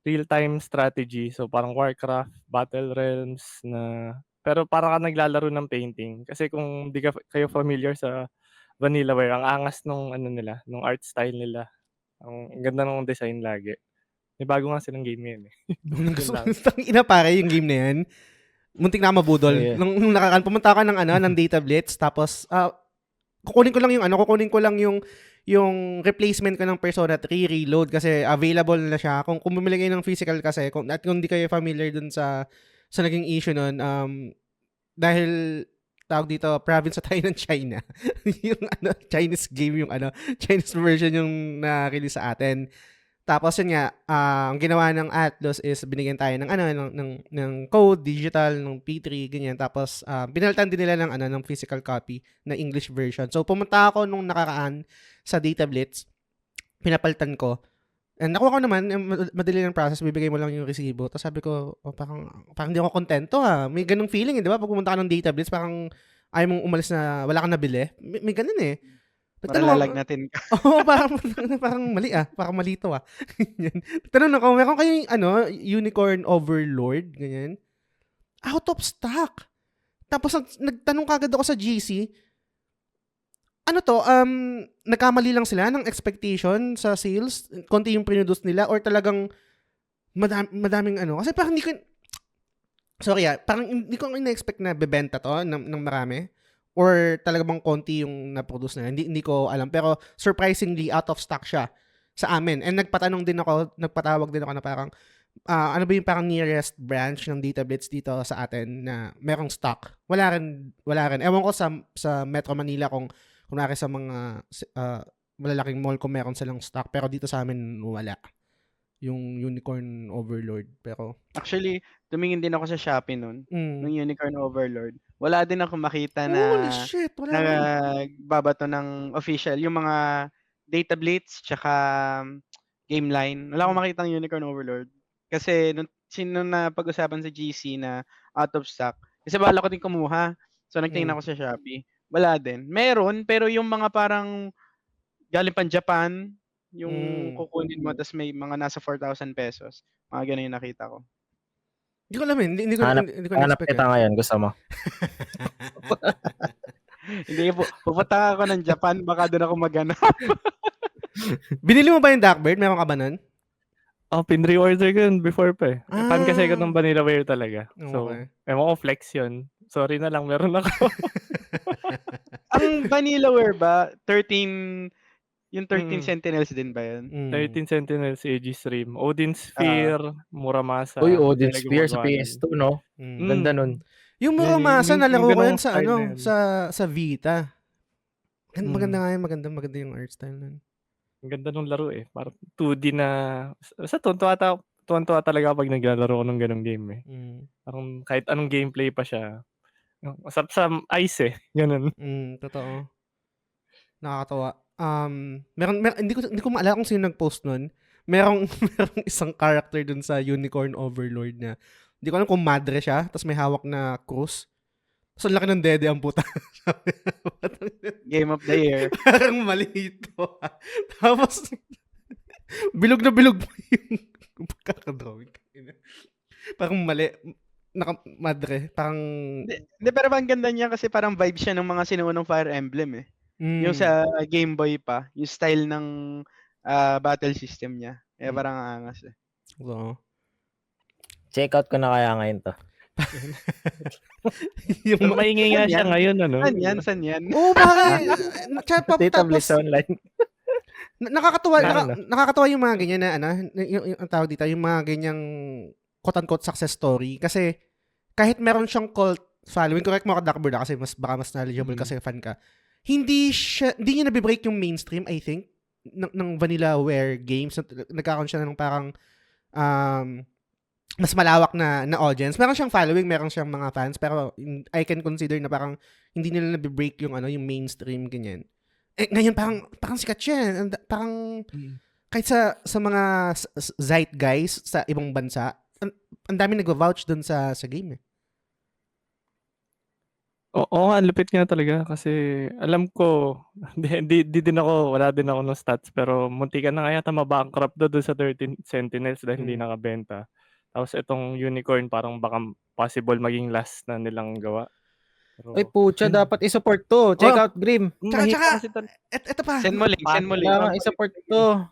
real-time strategy. So, parang Warcraft, Battle Realms pero parang ka naglalaro ng painting. Kasi kung di kayo familiar sa Vanillaware, ang angas nung nung art style nila. Ang ganda ng design lagi. May bago nga silang game ngayon Ina pare yung game na yan. Muntik na mabudol. Nung pumunta ka ng Data Blitz, tapos kukunin ko lang yung replacement ko ng Persona 3 Reload kasi available na siya. Kung bumili kayo ng physical kasi, kung hindi kayo familiar dun sa sa naging issue nun, dahil tawag dito, province na tayo ng China. Yung Chinese game, yung Chinese version yung na-release sa atin. Tapos yun nga, ang ginawa ng Atlus is binigyan tayo ng ng code, digital, ng P3, ganyan. Tapos pinalitan din nila ng physical copy na English version. So pumunta ako nung nakaraan sa Data Blitz, pinapalitan ko. And nakuha ko naman, madali ng process, bibigay mo lang yung resibo. Tapos sabi ko, parang hindi ako kontento May ganung feeling, di ba? Pag pumunta ka ng Data Blitz, parang ayaw mong umalis na wala kang nabili. May ganun eh. Para natin ka. Oo, parang mali Parang malito Ganyan. Tanong ako, meron kayong Unicorn Overlord, ganyan. Out of stock. Tapos nagtanong kagad ako sa GC, nagkamali lang sila ng expectation sa sales? Konti yung produce nila or talagang madaming Kasi parang hindi ko, parang hindi ko ina-expect na bebenta to ng marami. Or talaga bang konti yung na-produce nila. Hindi ko alam. Pero surprisingly, out of stock siya sa amin. And nagpatawag din ako na parang, ano ba yung parang nearest branch ng Data Blitz dito sa atin na merong stock? Wala rin. Ewan ko sa Metro Manila kung kunwari sa mga malalaking mall kung meron silang stock. Pero dito sa amin, wala. Yung Unicorn Overlord. Pero actually, tumingin din ako sa Shopee nun, ng Unicorn Overlord. Wala din ako makita na holy shit, wala nagbabato ng official. Yung mga Data Blitz, tsaka Gameline. Wala akong makita ng Unicorn Overlord. Kasi nung napag-usapan sa GC na out of stock, kasi bala ko din kumuha. So, nagtingin ako sa Shopee. Wala din. Meron, pero yung mga parang galing pang Japan, yung kukunin mo, tas may mga nasa 4,000 pesos. Mga ganun yung nakita ko. Hindi ko alam hindi ko Hanap kita ngayon, gusto mo? Hindi, pupunta ako ng Japan, baka doon ako maghanap. Binili mo ba yung Darkbird? Meron ka ba nun? Pin-reorder ko yun before pa eh. Fan kasi ko ng Vanillaware talaga. So, ewan ko flex yun. Sorry na lang, meron ako. Ang Vanillaware ba, 13 Sentinels din ba yan? 13 Sentinels, Aegis Rim, Odin Sphere, Muramasa. Uy, Odin Sphere sa PS2, no? Ganda nun. Yung Muramasa, nalaro ko yan sa Vita. Maganda nga yun, maganda yung art style nun. Ang ganda nung laro eh. Parang 2D na, sa tuwan-tuwa talaga pag naglalaro ko ng ganong game eh. Parang kahit anong gameplay pa siya, masarap sa ice eh. Ganun. Totoo. Nakakatawa. Hindi ko maalala kung sino nag-post nun. Merong isang character dun sa Unicorn Overlord na hindi ko alam kung madre siya, tapos may hawak na cruise. So, laki ng dede ang puta. Game of the year. Parang mali ito. Tapos, bilog na bilog mo yung pagkakadrawing. Parang mali. Madre. Parang... Hindi, pero ang ganda niya kasi parang vibe siya ng mga sinuunang Fire Emblem eh. Yung sa Game Boy pa, yung style ng battle system niya. Kaya parang aangas eh. So, check out ko na kaya ngayon to. Yung maingay nga siya ngayon, ano? San yan? Oo, bakit? Data Blitz Online. Nakakatawa yung mga ganyan na, yung tawag dito, yung mga ganyang quote-unquote success story. Kasi, kahit meron siyang cult following, correct mo ka, Darkbird, kasi baka mas knowledgeable kasi fan ka, hindi niya nabibreak yung mainstream, I think, ng Vanillaware games. Nagkakaroon siya ng parang, mas malawak na audience. Meron siyang following, meron siyang mga fans, pero I can consider na parang hindi nila nabibreak yung yung mainstream ganyan. Ngayon parang sikat siya. Parang kahit sa mga zeitgeist sa ibang bansa, ang dami nagvo-vouch dun sa game eh. Oo, ang lupit nga talaga kasi alam ko, wala din ako ng stats, pero muntikan na nga yata mabankrupt doon sa 13 Sentinels dahil hindi nakabenta. Tapos itong Unicorn parang baka possible maging last na nilang gawa. Pero, Uy, pucha, dapat i-support to. Check out Grim. Tsaka, ito pa. Send mo link. Kailangan i-support to.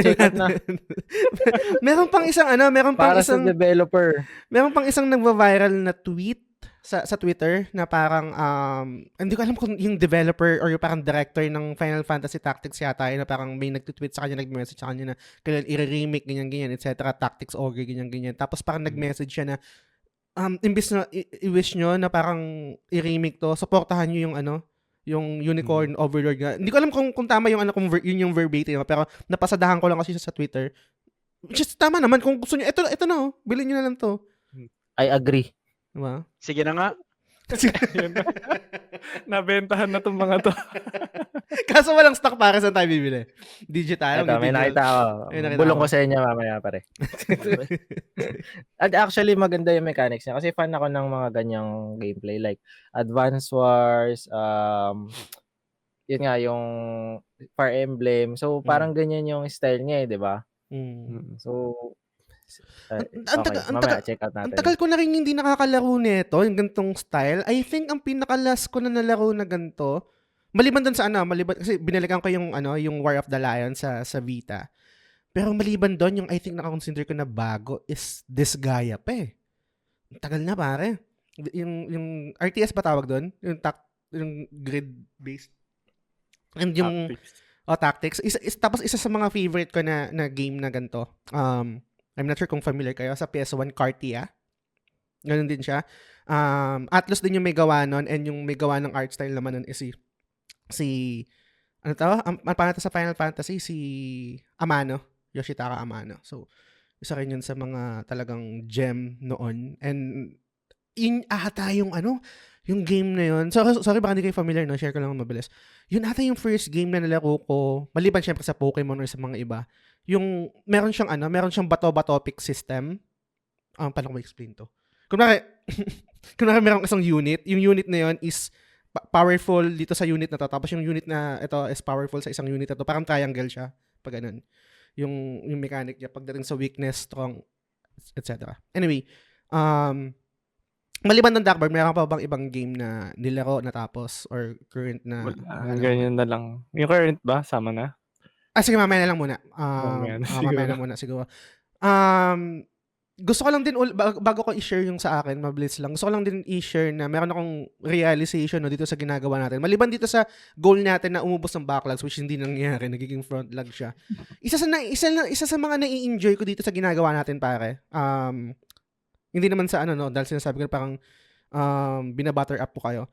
Check out na. Meron pang isang para sa developer. Meron pang isang nagva-viral na tweet sa Twitter na parang hindi ko alam kung yung developer or yung parang director ng Final Fantasy Tactics yata na parang may nag-tweet sa kanya, nag-message sa kanya na kailan i-remake ganyan etc. Tactics Ogre ganyan. Tapos parang nag-message siya na imbis na i-wish nyo na parang i-remake to, supportahan nyo yung yung Unicorn Overlord nga. Hindi ko alam kung tama yung kung yun yung verbatim, pero napasadahan ko lang kasi sa Twitter. Just tama naman, kung gusto nyo, ito na bilhin nyo na lang to. I agree. Diba? Sige na nga. Yun na. Nabentahan na tong mga to. Kaso walang stock para saan tayo bibili. Digital. Ito, may nakita ako. May nakita Bulong ako. ko sa inyo mamaya pare. At actually, maganda yung mechanics niya. Kasi fan ako ng mga ganyang gameplay. Like, Advance Wars, yun nga, yung Fire Emblem. So, parang ganyan yung style niya di ba? So, mamaya check out natin. Ang tagal ko na rin hindi nakakalaro nito, yung gantong style. I think ang pinakalas ko na nalaro na ganito, maliban doon sa kasi binalikan ko yung yung War of the Lion sa Vita. Pero maliban doon, yung I think nakakonsider ko na bago is Disgaea pa eh. Ang tagal na pare. Yung RTS ba tawag doon? Yung grid-based. And yung Tactics. Tapos isa sa mga favorite ko na game na ganito. I'm not sure kung familiar kayo sa PS1 Cartia. Ganun din siya. Atlus din yung may gawa nun, and yung may gawa ng art style naman nun is si ano to? Ang pangalan sa Final Fantasy, si Amano. Yoshitaka Amano. So, isa rin yun sa mga talagang gem noon. And yun ata yung yung game na yun. So, sorry baka hindi kayo familiar, no? Share ko lang mabilis. Yun ata yung first game na nalaro ko, maliban syempre sa Pokemon or sa mga iba. Yung meron siyang bato-bato pick system. Paano ko ma-explain to? Kunwari meron isang unit, yung unit na yun is powerful dito sa unit na to, tapos yung unit na ito is powerful sa isang unit na to, parang triangle siya, pag ganun. Yung mechanic niya, pagdating sa weakness, strong, etc. Anyway, maliban ng Darkberg, meron pa bang ibang game na nilaro natapos or current na? Ganyan na lang. Yung current ba? Sama na? Sige, mamaya na lang muna. Mamaya na muna siguro. Gusto ko lang din, bago ko i-share yung sa akin, mabilis lang. Gusto ko lang din i-share na meron akong realization dito sa ginagawa natin. Maliban dito sa goal natin na umubos ng backlogs, which hindi nangyayari, nagiging front log siya. Isa sa mga nai-enjoy ko dito sa ginagawa natin, pare. Hindi naman sa dahil sinasabi ko parang binabutter up po kayo.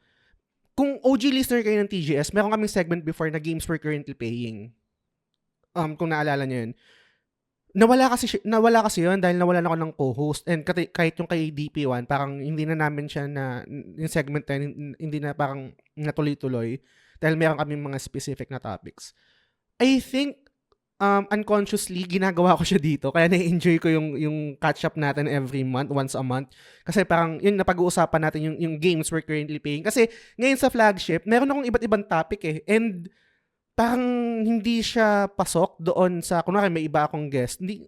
Kung OG listener kayo ng TGS, meron kaming segment before na games we're currently playing. Kung naalala nyo yun. Nawala kasi yun dahil nawalan ako ng co-host, and kahit yung kay DP1 parang hindi na namin siya yung segment na hindi na parang natuloy-tuloy dahil meron kaming mga specific na topics. I think unconsciously ginagawa ko siya dito kaya na-enjoy ko yung catch up natin every month, once a month, kasi parang yun napag-uusapan natin yung games we're currently playing, kasi ngayon sa flagship meron akong iba't ibang topic and parang hindi siya pasok doon sa, kunwari may iba akong guest, hindi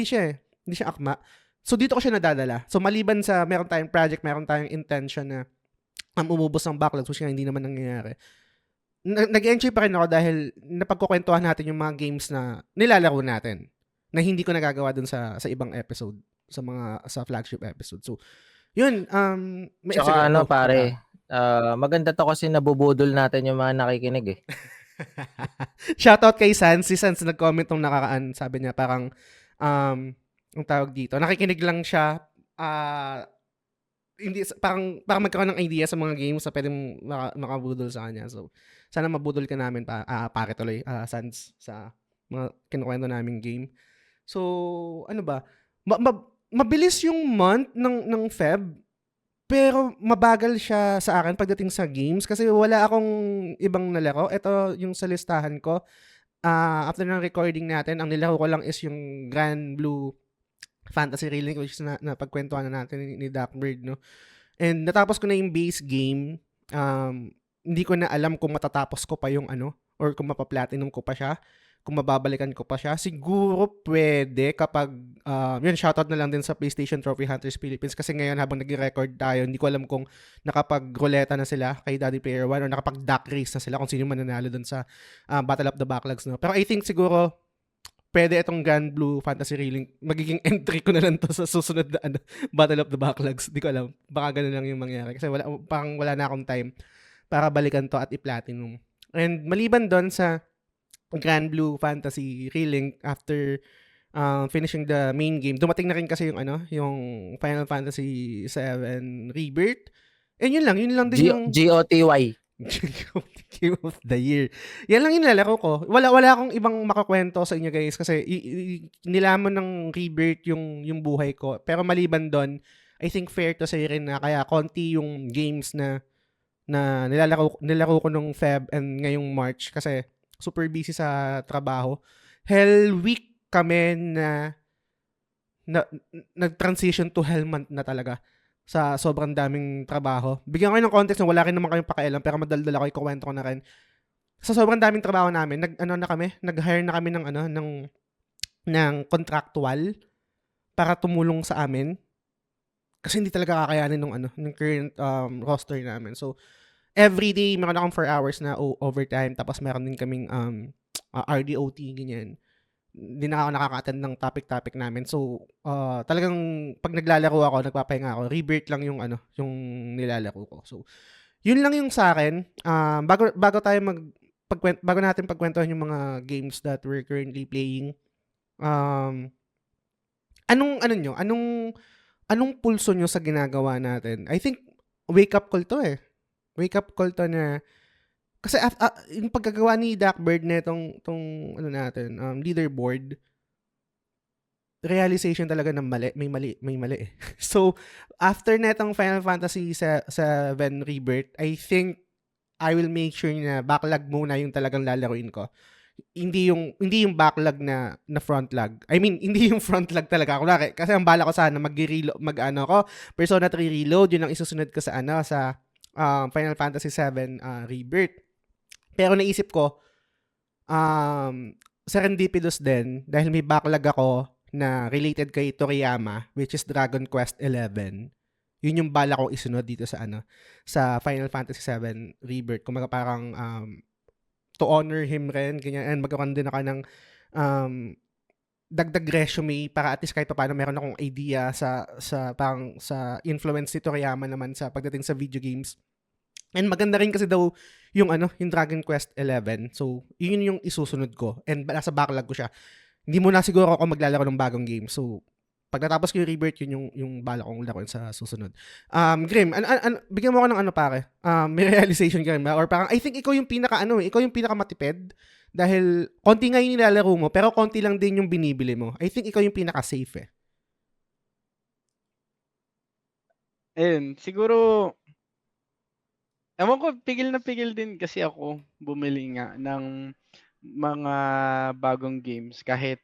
siya akma. So dito ko siya nadadala. So maliban sa meron tayong project, meron tayong intention na umubos ng backlogs, which hindi naman nangyayari, nag-enjoy pa rin ako dahil napagkukwentuhan natin yung mga games na nilalaro natin na hindi ko nagagawa dun sa ibang episode, sa flagship episode. So yun, may tsaka pare, maganda to kasi nabubudol natin yung mga nakikinig eh. Shoutout kay Sans. Si Sans nag-comment nung nakaraan. Sabi niya parang ang tawag dito, nakikinig lang siya, hindi parang magkaroon ng idea sa mga games na pwedeng makabudol sa kanya. So sana mabudol ka namin pare tuloy, Sans, sa mga kinukwento naming game. So ano ba? Mabilis yung month ng Feb, pero mabagal siya sa akin pagdating sa games kasi wala akong ibang nalaro. Ito yung sa listahan ko. After ng recording natin, ang nilaro ko lang is yung Grand Blue Fantasy Relink, which is na pagkwentuhan na natin ni Darkbird, no? And natapos ko na yung base game. Hindi ko na alam kung matatapos ko pa yung or kung mapaplatinum ko pa siya, kung mababalikan ko pa siya. Siguro pwede kapag, yun, shoutout na lang din sa PlayStation Trophy Hunters Philippines, kasi ngayon habang nag-record tayo, hindi ko alam kung nakapag-ruleta na sila kay Daddy Player One or nakapag-duck race na sila kung sino man nanalo dun sa Battle of the Backlogs. No? Pero I think siguro, pwede itong Grand Blue Fantasy Relink, magiging entry ko na lang to sa susunod na Battle of the Backlogs. Hindi ko alam. Baka ganun lang yung mangyari. Kasi wala na akong time para balikan to at i-platinum. And maliban doon sa Grand Blue Fantasy Relink, after finishing the main game. Dumating na rin kasi yung yung Final Fantasy 7 Rebirth. And yun lang din yung GOTY. Game of the Year. Yan lang yung nilalaro ko. Wala akong ibang makakwento sa inyo guys kasi nilamon ng Rebirth yung buhay ko. Pero maliban doon, I think fair to say rin na kaya konti yung games na nilalaro ko nung Feb and ngayong March kasi super busy sa trabaho. Hell week kami na nag-transition to hell month na talaga sa sobrang daming trabaho. Bigyan ko kayo ng context na wala rin naman kayong pakialam pero madaldal ako, ikuwento ko na rin. Sa sobrang daming trabaho namin, nag-hire na kami ng contractual para tumulong sa amin. Kasi hindi talaga kakayanin ng current roster namin. So, every day, meron akong 4 hours na overtime. Tapos, meron din kaming RDOT, ganyan. Hindi na ako nakaka-attend ng topic namin. So, talagang pag naglalaro ako, nagpapahinga ako, Rebirth lang yung nilalaro ko. So, yun lang yung sa akin. Bago natin pagkwentuhan yung mga games that we're currently playing, anong pulso nyo sa ginagawa natin? I think, wake up call to eh. Wake up call to na, kasi yung pagkagawa ni Duckbird na itong leaderboard, realization talaga ng may mali eh. So, after na itong Final Fantasy 7 Rebirth, I think I will make sure na backlog muna yung talagang lalaruin ko. Hindi yung backlog na front log. I mean, hindi yung front log talaga. Kasi ang bala ko sana Persona 3 Reload, yun ang isusunod ko sa Final Fantasy 7 Rebirth. Pero naisip ko, serendipitous din dahil may backlog ako na related kay Toriyama, which is Dragon Quest 11. Yun yung bala kong isunod dito sa Final Fantasy 7 Rebirth. Kumaga parang to honor him rin, ganyan, and magkaroon din ako ng dagdag resume para at least kahit paano meron akong idea sa influence ni Toriyama naman sa pagdating sa video games. And maganda rin kasi daw yung Dragon Quest 11. So, yun yung isusunod ko. And nasa backlog ko siya. Hindi mo na siguro ako maglalaro ng bagong game. So, pag natapos ko yung Rebirth, yun yung bala kong laruin sa susunod. Grim, bigyan mo ako ng pare. May realization ka rin ba? Or parang, I think ikaw yung ikaw yung pinaka matipid. Dahil, konti nga yung nilalaro mo, pero konti lang din yung binibili mo. I think ikaw yung pinaka safe eh. Ayun, siguro, ewan ko, pigil na pigil din kasi ako bumili nga ng mga bagong games kahit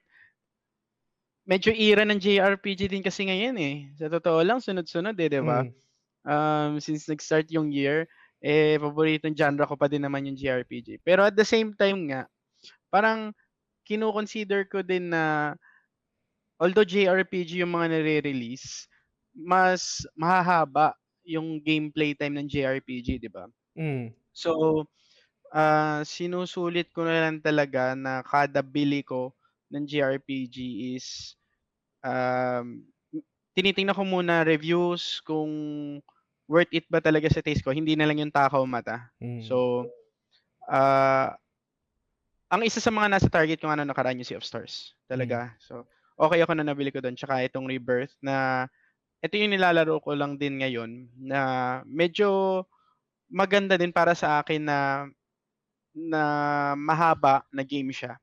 medyo era ng JRPG din kasi ngayon eh. Sa totoo lang, sunod-sunod eh, di ba? Since nag-start yung year, paboritong genre ko pa din naman yung JRPG. Pero at the same time nga, parang kino-consider ko din na although JRPG yung mga nare-release, mas mahahaba yung gameplay time ng JRPG, di ba? So, sinusulit ko na lang talaga na kada bili ko ng JRPG is tinitingnan ko muna reviews kung worth it ba talaga sa taste ko, hindi na lang yung takaw mata. So, ang isa sa mga nasa target ko nakaraan yung Sea of Stars. Talaga. So, okay ako na nabili ko doon. Tsaka itong Rebirth na ito yung nilalaro ko lang din ngayon na medyo maganda din para sa akin na mahaba na game siya.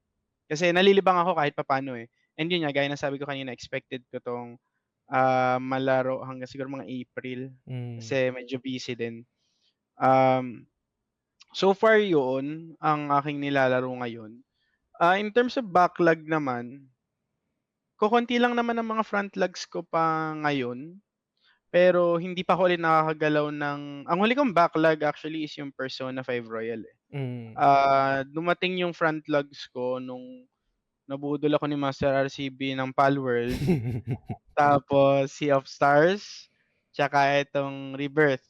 Kasi nalilibang ako kahit papano eh. And yun nga, gaya na sabi ko kanina, expected ko tong malaro hanggang siguro mga April. Kasi medyo busy din. So far yun, ang aking nilalaro ngayon. In terms of backlog naman, kukunti lang naman ang mga front logs ko pa ngayon. Pero hindi pa ako ulit nakakagalaw ng... Ang huli kong backlog actually is yung Persona 5 Royal eh. Dumating yung front logs ko nung nabudol ako ni Master RCB ng Palworld. Tapos Sea of Stars. Tsaka itong Rebirth.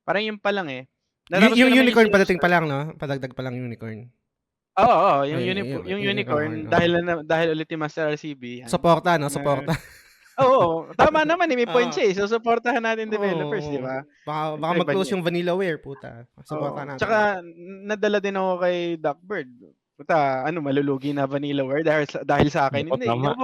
Parang yun pa lang eh. Yung unicorn padating pa lang, no? Padagdag pa lang unicorn. Oo, yung unicorn. Dahil ulit yung Master RCB. Suporta, no? Suporta. Oo, tama naman eh. May point siya eh. So, supportahan natin developers, di ba? Baka mag-close yung Vanillaware, puta. Supportahan natin. Tsaka, nadala din ako kay Duckbird. puta, malulugi na Vanillaware dahil sa akin. Naku, Hindi tama.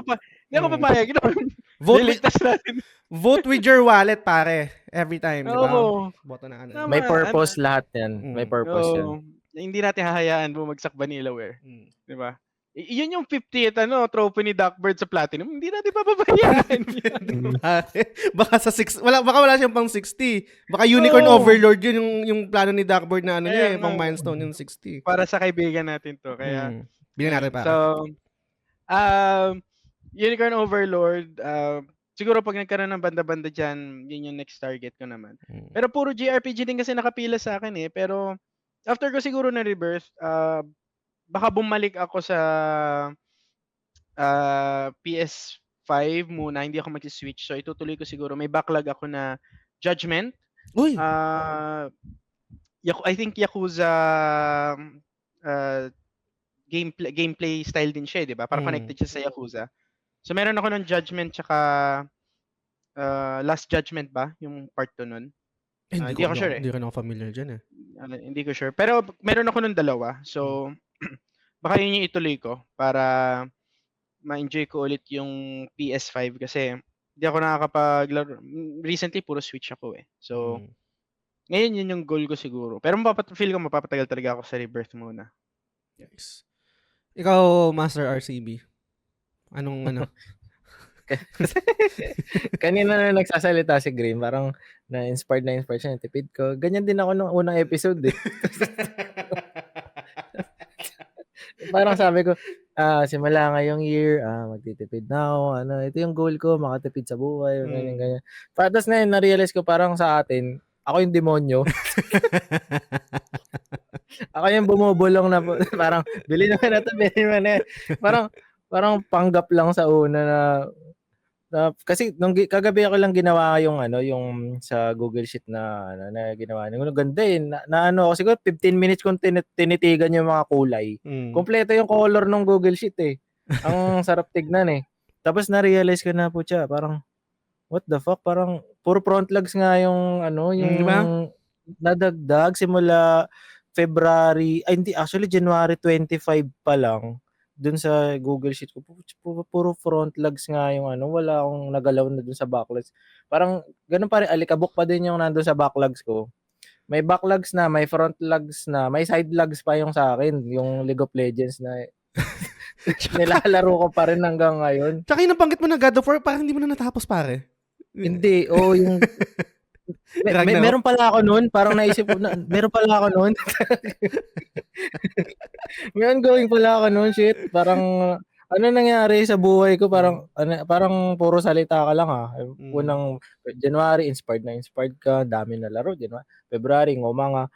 ako papayag nun. Vote with, Liligtas natin. vote with your wallet, pare. Every time, di ba? Oo. Boto na ano. Tama. May purpose lahat yan. May Mm. purpose yan. Oo. Hindi natin hahayaan bumagsak Vanillaware. Mm. Di ba? Yun yung 50th trophy ni Duckbird sa Platinum. Hindi natin papabayaan yan. Baka sa baka wala siyang pang 60. Baka Unicorn Oo. Overlord yun yung plano ni Duckbird na ano niya, Kaya pang nga. milestone yung 60. Para sa kaibigan natin to. Kaya, Bilhin natin pa. so, Unicorn Overlord, siguro pag nagkaroon ng banda-banda dyan, yun yung next target ko naman. Pero puro JRPG din kasi nakapila sa akin Pero, after ko siguro na rebirth, baka bumalik ako sa PS5 muna, hindi ako mag-switch. So itutuloy ko siguro. May backlog ako na Judgment. Uy! I think Yakuza gameplay style din siya, 'di ba? Para connected siya sa Yakuza. So meron ako ng Judgment tsaka Last Judgment ba? Yung part 2 nun. Hindi ako sure Hindi ko na familiar dyan hindi ko sure. Pero meron ako ng dalawa. So baka yun yung ituloy ko para ma-enjoy ko ulit yung PS5 kasi hindi ako nakakapaglaro. Recently, puro Switch ako So, ngayon yun yung goal ko siguro. Pero feel ko mapapatagal talaga ako sa Rebirth muna. Yes. Ikaw, Master RCB. Anong ano? Kanina na nagsasalita si Green, parang na-inspired siya yung tipid ko. Ganyan din ako nung unang episode Parang sabi ko, simula ngayong year, magtitipid na ako. Ito yung goal ko, makatipid sa buhay. Ganyan. Tapos na yun, na-realize ko parang sa atin, ako yung demonyo. Ako yung bumubulong na parang, bilhin naman na ito, bilhin naman na. Parang panggap lang sa una na kasi nung kagabi ako lang ginawa yung sa Google Sheet na ginawa. Ang ganda na ako siguro 15 minutes kong tinitigan yung mga kulay. Kompleto yung color ng Google Sheet Ang sarap tignan Tapos na-realize ko na po siya, parang what the fuck, parang puro front logs nga yung yung nadagdag simula February, hindi actually January 25 pa lang. Dun sa Google Sheet ko, puro front logs nga yung wala akong nagalaw na dun sa backlogs. Parang ganun pa rin, alikabok pa din yung nandun sa backlogs ko. May backlogs na, may front logs na, may side logs pa yung sa akin, yung League of Legends na nilalaro ko pa rin hanggang ngayon. Tsaka yung nabanggit mo na God of War, parang hindi mo na natapos, pare. Hindi, yung meron pala ako noon, parang naisip ko na, meron pala ako noon. May ongoing pala ako noon, shit. Parang nangyari sa buhay ko, parang puro salita ka lang Unang January, inspired ka, dami na laro, February, ngumanga.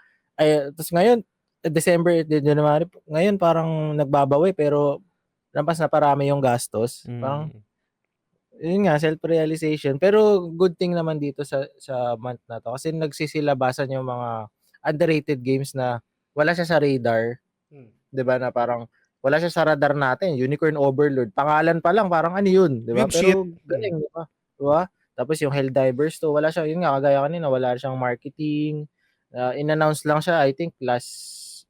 Tapos ngayon, December, January, ngayon parang nagbabawi, pero lampas na parami yung gastos. Parang yun nga, self-realization. Pero good thing naman dito sa month na to kasi nagsisilabasan yung mga underrated games na wala siya sa radar. 'Di ba, na parang wala siya sa radar natin. Unicorn Overlord, pangalan pa lang parang ano yun, 'di ba? Pero galing, 'di ba? Diba? Tapos yung Helldivers to, wala siya, yun nga, kagaya kanina, wala siyang marketing. In-announce lang siya, I think last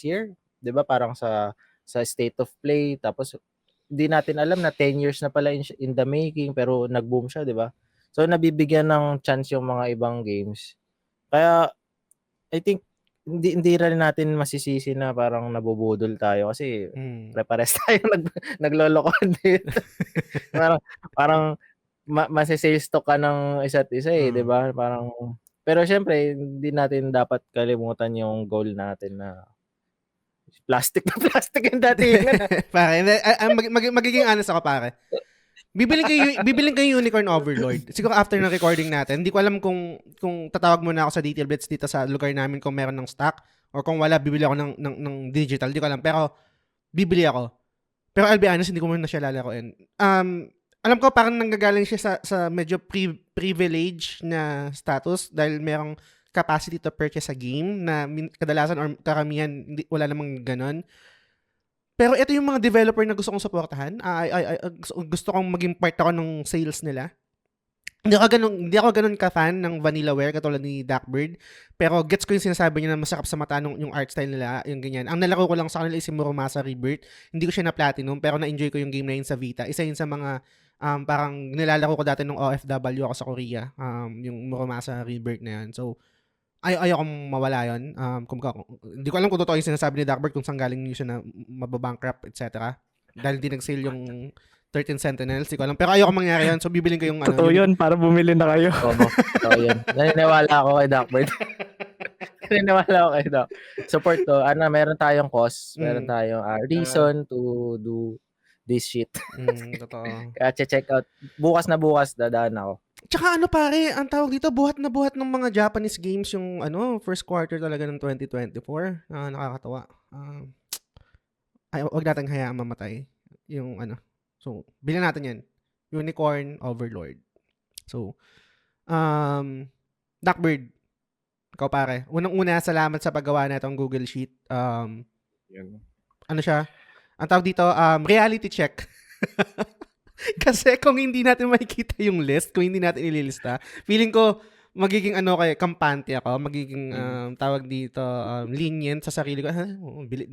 year, 'di ba? Parang sa State of Play, tapos hindi natin alam na 10 years na pala in the making, pero nag-boom siya, 'di ba? So nabibigyan ng chance yung mga ibang games. Kaya I think hindi rin natin masisisi na parang nabubudol tayo kasi pares tayo naglolokohan dito. parang masi-sales talk ka ng isa't isa 'di ba? Parang pero syempre hindi natin dapat kalimutan yung goal natin na plastic yung datingan. Pare, magiging honest ako, pare. Bibiling kayo Unicorn Overlord. Siguro after ng recording natin, hindi ko alam kung tatawag muna ako sa Detail Blitz dito sa lugar namin kung meron ng stock or kung wala, bibili ako ng digital. Hindi ko alam. Pero, bibili ako. Pero I'll be honest, hindi ko muna siya lalaroin. Alam ko parang nanggagaling siya sa medyo privilege na status dahil merong capacity to purchase a game na kadalasan or karamihan wala namang ganon. Pero ito yung mga developer na gusto kong suportahan. Gusto kong maging part ako ng sales nila. Hindi ako ganun ka-fan ng Vanillaware katulad ni Duckbird. Pero gets ko yung sinasabi niya na masarap sa mata yung art style nila, yung ganyan. Ang nalaro ko lang sa kanila is yung Muramasa Rebirth. Hindi ko siya na-platinum, pero na-enjoy ko yung game na yun sa Vita. Isa yun sa mga parang nilalaro ko dati nung OFW ako sa Korea. Yung Muramasa Rebirth na yan. So, ayokong mawala yun. Hindi ko alam kung totoo yung sinasabi ni Duckbird kung saan galing yung siya na mababankrupt, etc. Dahil di nag-sale yung 13 Sentinels, di ko alam. Pero ayoko mangyari yun. So, bibilin ko yung Totoo yun, para bumili na kayo. Oo, totoo yun. Naniniwala ako kay Duckbird. Naniniwala ako kay Duck. Support to. Meron tayong cause. Meron tayong reason to do this shit. Totoo. Kaya check out. Bukas na bukas, dadaan ako. Tsaka pare, ang tawag dito, buhat na buhat ng mga Japanese games yung first quarter talaga ng 2024. Nakakatawa. Wag natin hayaan mamatay. Yung So, bilhin natin yan. Unicorn Overlord. So, Duckbird, ikaw pare. Unang-una, salamat sa paggawa na itong Google Sheet. Yun. Ano siya? Ang tawag dito, reality check. Kasi kung hindi natin makikita yung list, kung hindi natin ililista, feeling ko, magiging kampante ako, magiging tawag dito, lenient sa sarili ko.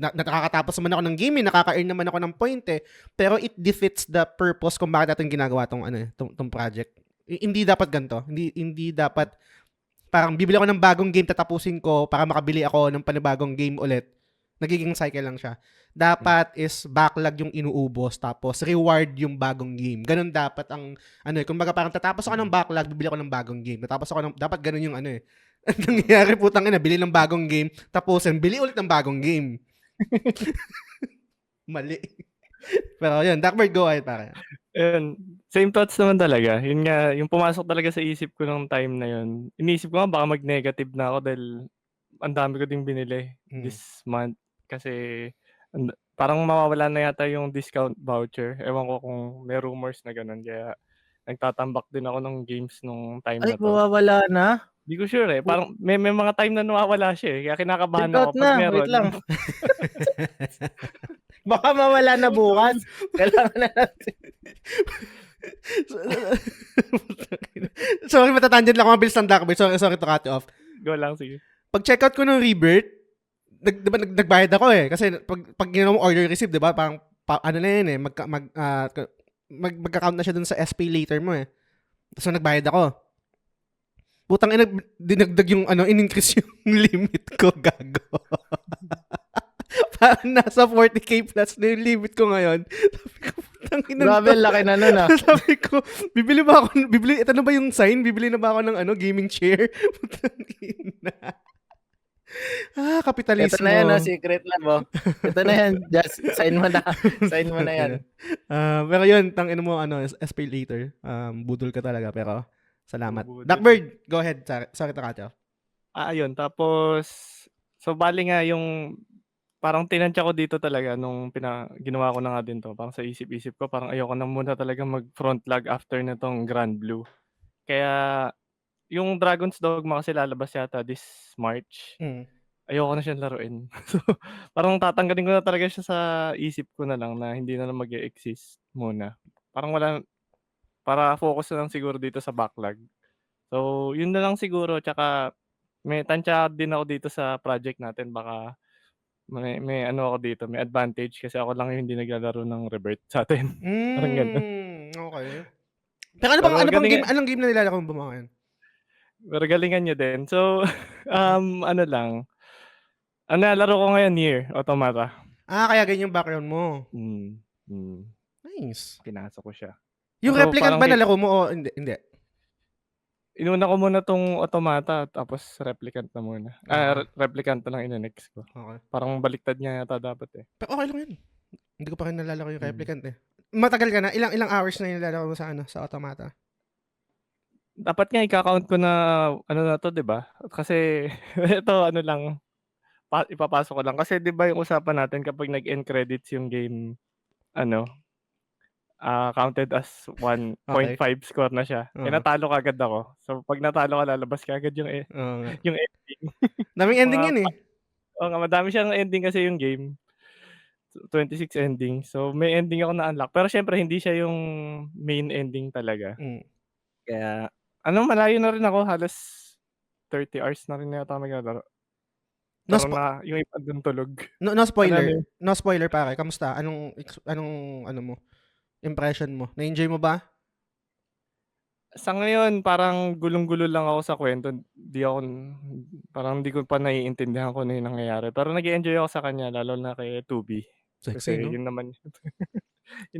Nakakatapos naman ako ng game, nakaka-earn naman ako ng point pero it defeats the purpose kung bakit natin ginagawa tong project. Hindi dapat ganito. Hindi dapat parang bibili ako ng bagong game, tatapusin ko para makabili ako ng panibagong game ulit. Nagiging cycle lang siya. Dapat is backlog yung inuubos tapos reward yung bagong game. Ganun dapat ang kumbaga parang tatapos ako ng backlog, bibili ako ng bagong game. Dapat ganun yung nangyayari putang ina, bili ng bagong game, tapusin, bili ulit ng bagong game. Mali. Pero yun, Duckbird, go ahead pare. Yun, same thoughts naman talaga. Yun nga, yung pumasok talaga sa isip ko nung time na yun. Inisip ko nga baka mag-negative na ako dahil ang dami ko ding binili this month. Kasi parang mawawala na yata yung discount voucher. Ewan ko kung may rumors na ganun. Kaya nagtatambak din ako ng games nung time na to. Mawawala na? Hindi ko sure Parang may mga time na nawawala siya Kaya kinakabahan Check out ako pag meron. Wait lang. Baka mawala na bukas. Kailangan na natin. Sorry, matatangent lang ako. Mabilis ng Duckbird. Sorry to cut you off. Go lang, sige. Pag checkout ko ng Rebirth, diba nagbayad ako kasi pag ginawa mo order receipt, diba, parang na yun magka-count na siya dun sa SP later mo So nagbayad ako. Putang ina, dinagdag yung in-increase yung limit ko, gago. Parang nasa 40k plus na yung limit ko ngayon. Sabi ko, putang ina. Grabe, laki na nun Sabi ko, ito na ba yung sign? Bibili na ba ako ng gaming chair? Putang ina. Kapitalismo. Ito na yan, secret lab, Ito na yan, just sign mo na. Sign mo na yan. Pero yun, tangin mo, SP later. Budol ka talaga, pero salamat. Budol. Duckbird, go ahead. Sorry to cut you off. Ayun. Tapos, so bali nga yung, parang tinansya ko dito talaga nung ginawa ko na nga din to. Parang sa isip-isip ko, parang ayoko na muna talaga mag-front log after na tong Grand Blue. Kaya, yung Dragon's Dogma kasi lalabas yata this March. Ayoko na siyang laruin. So, parang tatanggalin ko na talaga siya sa isip ko na lang na hindi na lang mag-e-exist muna. Parang para focus na lang siguro dito sa backlog. So, yun na lang siguro. Tsaka, may tansya din ako dito sa project natin. Baka may ako dito, may advantage kasi ako lang yung hindi naglalaro ng Rebirth sa atin. Parang ganun. Okay. Pero anong game na nilalaro mo ba ngayon? Pero galingan nyo din. So, laro ko ngayon Nier Automata. Kaya ganyan yung background mo. Nice. Pinasok ko siya. Yung So, replicant parang ba nalaro mo o hindi? Inuna ko muna tong Automata tapos replicant na muna. Replicant na lang in-next ko. Okay. Parang baliktad niya yata dapat Pero okay lang yan. Hindi ko pa rin nalalaro yung replicant Matagal ka na? Ilang hours na yung nilalaro mo sa Automata? Dapat nga i-count ko na na to, 'di ba? Kasi ito lang ipapasok ko lang kasi 'di ba yung usapan natin kapag nag-end credits yung game counted as 1.5 score na siya. Natalo kagad ako. So pag natalo ka lalabas kagad yung yung ending. Daming ending yan Oo nga, madami siyang ending kasi yung game. 26 ending. So may ending ako na unlock. Pero syempre hindi siya yung main ending talaga. Mm. Kaya malayo na rin ako. Halos 30 hours na rin yata naglalaro. No, Pero yung iba dun tulog. no spoiler. No spoiler pare. Kamusta? Anong mo? Impression mo? Na-enjoy mo ba? Sa ngayon, parang gulong-gulo lang ako sa kwento. Parang hindi ko pa naiintindihan kung ano yung nangyayari. Pero nag-enjoy ako sa kanya, lalo na kay 2B. Sexy, Kasi no? yun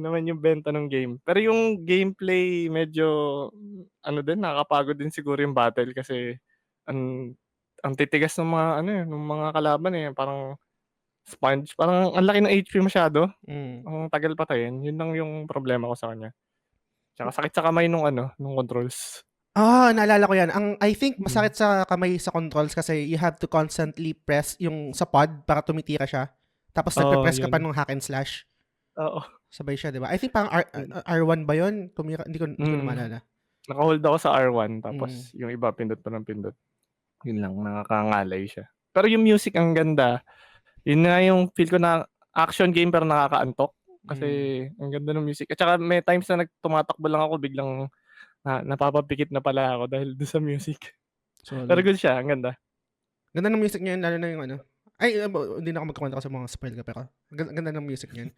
naman yung benta ng game. Pero yung gameplay, medyo, nakakapagod din siguro yung battle kasi ang titigas ng mga kalaban Parang sponge. Parang ang laki ng HP masyado. Ang tagal patayin. Yun lang yung problema ko sa kanya. Tsaka sakit sa kamay nung controls. Naalala ko yan. I think masakit sa kamay sa controls kasi you have to constantly press yung sa pod para tumitira siya. Tapos nagpe-press ka pa nung hack and slash. Oo. Sabay siya, di ba? I think parang R1 ba yun? Tumira, hindi ko na maalala. Naka-hold ako sa R1 tapos yung iba pindot pa ng pindot. Yun lang, nakakangalay siya. Pero yung music ang ganda. Yun nga yung feel ko na action game pero nakakaantok. Kasi ang ganda ng music. At saka may times na tumatakbo lang ako, biglang napapapikit na pala ako dahil doon sa music. Pero good siya, ang ganda. Ganda ng music niya, lalo na yung hindi na ako magkakwento kasi mga spoil ka, pero ganda ng music niyan.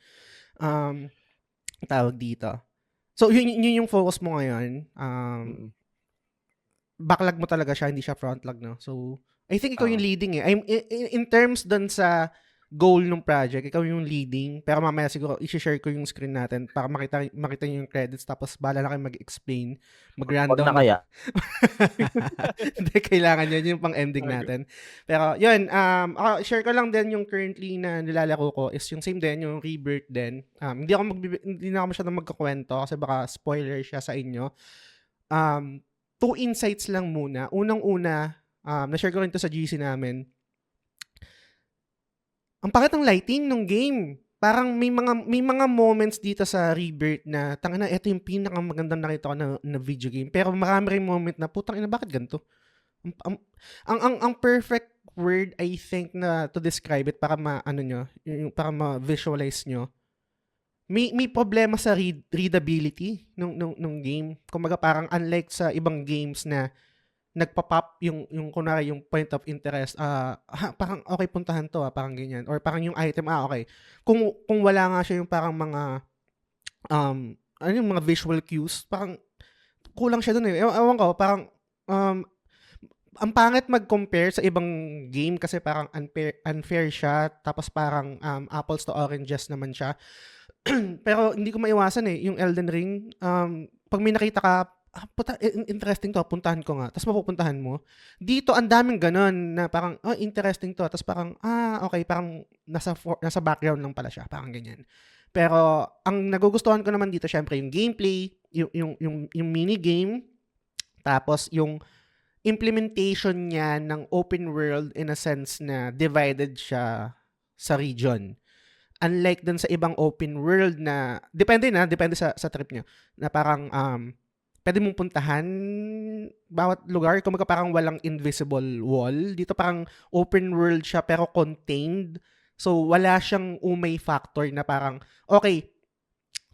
Tawag dito. So, yun yung focus mo ngayon. Backlog mo talaga siya, hindi siya frontlog, no? So, I think ikaw yung leading in terms dun sa goal ng project, ikaw yung leading. Pero mamaya siguro, i-share ko yung screen natin para makita niyo yung credits tapos bahala na kayo mag-explain. Mag-random. Wag na kaya. Hindi, kailangan yun yung pang-ending natin. Pero, yun, share ko lang din yung currently na nilalaro ko is yung same din, yung Rebirth din. Hindi na ako masyadong magkakwento kasi baka spoiler siya sa inyo. 2 insights lang muna. Unang-una, na-share ko rin to sa GC namin. Ang pangit ng lighting ng game. Parang may mga moments dito sa Rebirth na tangina, ito yung pinakamagandang nakita ko na video game. Pero marami ring moment na putang ina, bakit ganito? Ang perfect word I think na to describe it para para ma-visualize nyo. May problema sa readability ng game. Kumbaga parang unlike sa ibang games na nagpa-pop yung kunwari yung point of interest, parang okay, puntahan to, parang ganyan, or parang yung item, okay. Kung wala nga siya yung parang mga yung mga visual cues, parang kulang siya dun ewan ko, parang ang pangit mag-compare sa ibang game kasi parang unfair siya, tapos parang apples to oranges naman siya. Pero hindi ko maiwasan yung Elden Ring, pag may nakita ka, interesting to, puntahan ko nga. Tapos mapupuntahan mo. Dito, ang daming ganon na parang, interesting to. Tapos parang, okay, parang nasa background lang pala siya. Parang ganyan. Pero, ang nagugustuhan ko naman dito, syempre, yung gameplay, yung minigame, tapos yung implementation niya ng open world in a sense na divided siya sa region. Unlike dun sa ibang open world na, depende sa trip nyo, na parang, pwede mong puntahan bawat lugar. Kung parang walang invisible wall. Dito parang open world siya pero contained. So, wala siyang umay factor na parang, okay,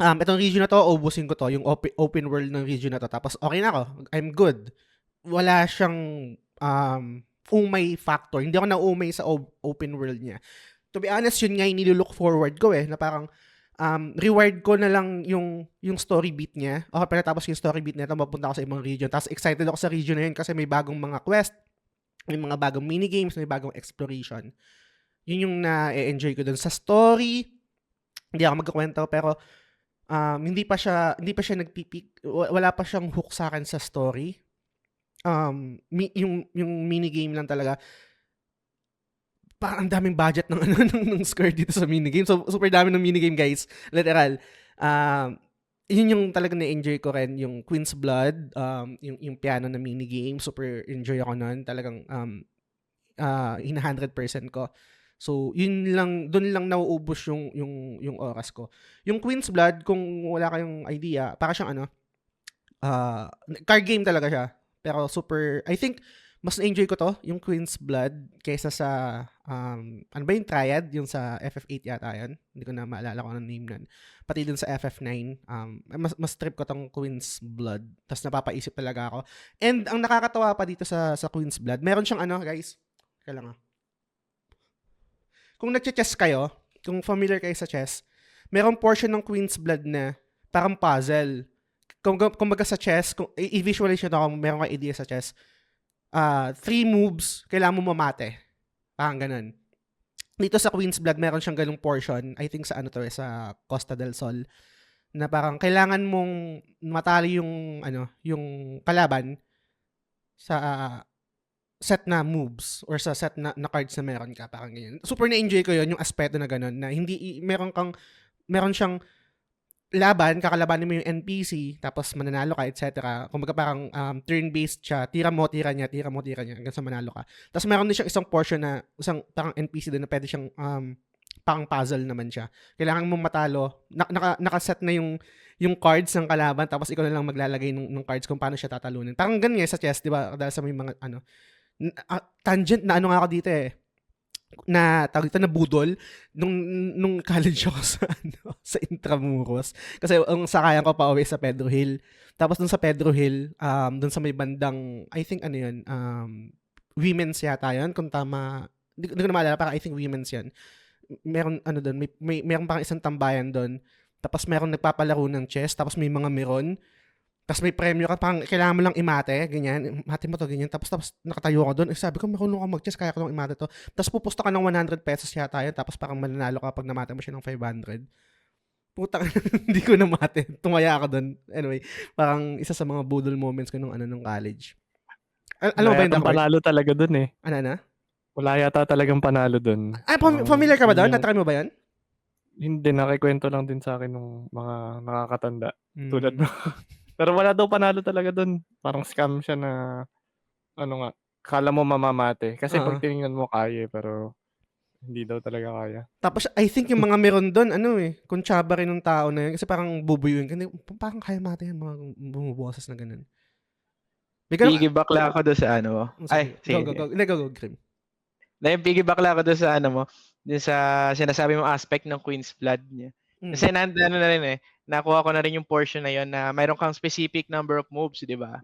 itong region na to, ubusin ko to, yung open world ng region na to. Tapos, okay na ako. I'm good. Wala siyang umay factor. Hindi ako na-umay sa open world niya. To be honest, yun nga yung nililook forward ko na parang, reward ko na lang yung story beat niya. Okay, pero tapos yung story beat niya, mapunta ako sa ibang region. Tapos excited ako sa region na yun kasi may bagong mga quest, may mga bagong minigames, may bagong exploration. Yun yung na-enjoy ko dun. Sa story, hindi ako magkakwento, pero hindi pa siya nagpipik, wala pa siyang hook sa akin sa story. Yung minigame lang talaga. Parang ang daming budget ng Square dito sa minigame. So, super dami ng minigame, guys. Literal. Yun yung talagang na-enjoy ko rin. Yung Queen's Blood, yung piano na minigame. Super enjoy ako nun. Talagang 100% ko. So, yun lang, doon lang nauubos yung oras ko. Yung Queen's Blood, kung wala kayong idea, para siyang card game talaga siya. Pero super, I think, mas na-enjoy ko to, yung Queen's Blood, kaysa sa, ano ba yung Triad? Yung sa FF8 yata yun. Hindi ko na maalala kung anong name nun. Pati dun sa FF9, mas trip ko tong Queen's Blood. Tapos napapaisip talaga ako. And ang nakakatawa pa dito sa Queen's Blood, meron siyang ano, guys. Kailangan. Kung nagche-chess kayo, kung familiar kayo sa chess, merong portion ng Queen's Blood na parang puzzle. Kung baga sa chess, kung i-visualize nyo kung meron kayo idea sa chess, 3 moves, kailangan mo mamate. Parang ganun. Dito sa Queen's Blood, meron siyang ganung portion. I think sa sa Costa del Sol. Na parang kailangan mong matali yung kalaban sa set na moves or sa set na cards na meron ka. Parang ganyan. Super na-enjoy ko yun, yung aspeto na ganun. Na hindi, meron siyang laban, kakalabanin mo yung NPC, tapos mananalo ka, etc. Kumbaga parang turn-based siya, tira mo, tira niya, hanggang sa manalo ka. Tapos meron din siyang isang portion na, isang parang NPC din na pwede siyang parang puzzle naman siya. Kailangan mong matalo, nakaset na yung cards ng kalaban, tapos ikaw na lang maglalagay ng cards kung paano siya tatalunin. Parang ganyan sa chess, di ba? Dahil sa may mga, tangent na ako dito na tawag ito na budol nung college ako sa Intramuros kasi ang sakayan ko pa uwi sa Pedro Hill, tapos dun sa Pedro Hill dun sa may bandang I think women's yata yun kung tama, hindi ko na maalala, parang I think women's yan, meron doon, meron parang isang tambayan doon, tapos meron nagpapalaro ng chess, tapos may mga meron. Tapos may premyo ka, parang kailangan mo lang imate, ganyan. Mate mo to, ganyan. Tapos nakatayo ka doon. Sabi ko, marunong ka mag-chess, kaya ko lang imate to. Tapos pupusta ka ng 100 pesos yata yun. Tapos parang mananalo ka pag namate mo siya ng 500. Putang, hindi ko namate. Tumaya ako doon. Anyway, parang isa sa mga budol moments ko nung college. Alam mo ba yun, panalo talaga doon eh. Ano na? Wala yata talagang panalo doon. Familiar ka ba doon? Na-try mo ba yun? Hindi, nakikwento lang din sa akin ng mga nakakatanda. Tulad mo. Pero wala daw panalo talaga doon. Parang scam siya na kala mo mamamate. Kasi pag tinignan mo kaya, pero hindi daw talaga kaya. Tapos I think yung mga meron doon, kuntsaba rin ng tao na yun. Kasi parang bubuyuin. Parang kaya mate yan, mga bumuboses na ganun. Piggyback lang ako doon sa Ay, sige. Go, Grim. Piggyback lang ako doon sa doon sa sinasabi mong aspect ng Queen's Blood niya. Kasi na rin nakuha ko na rin yung portion na yon na mayroon kang specific number of moves, di ba?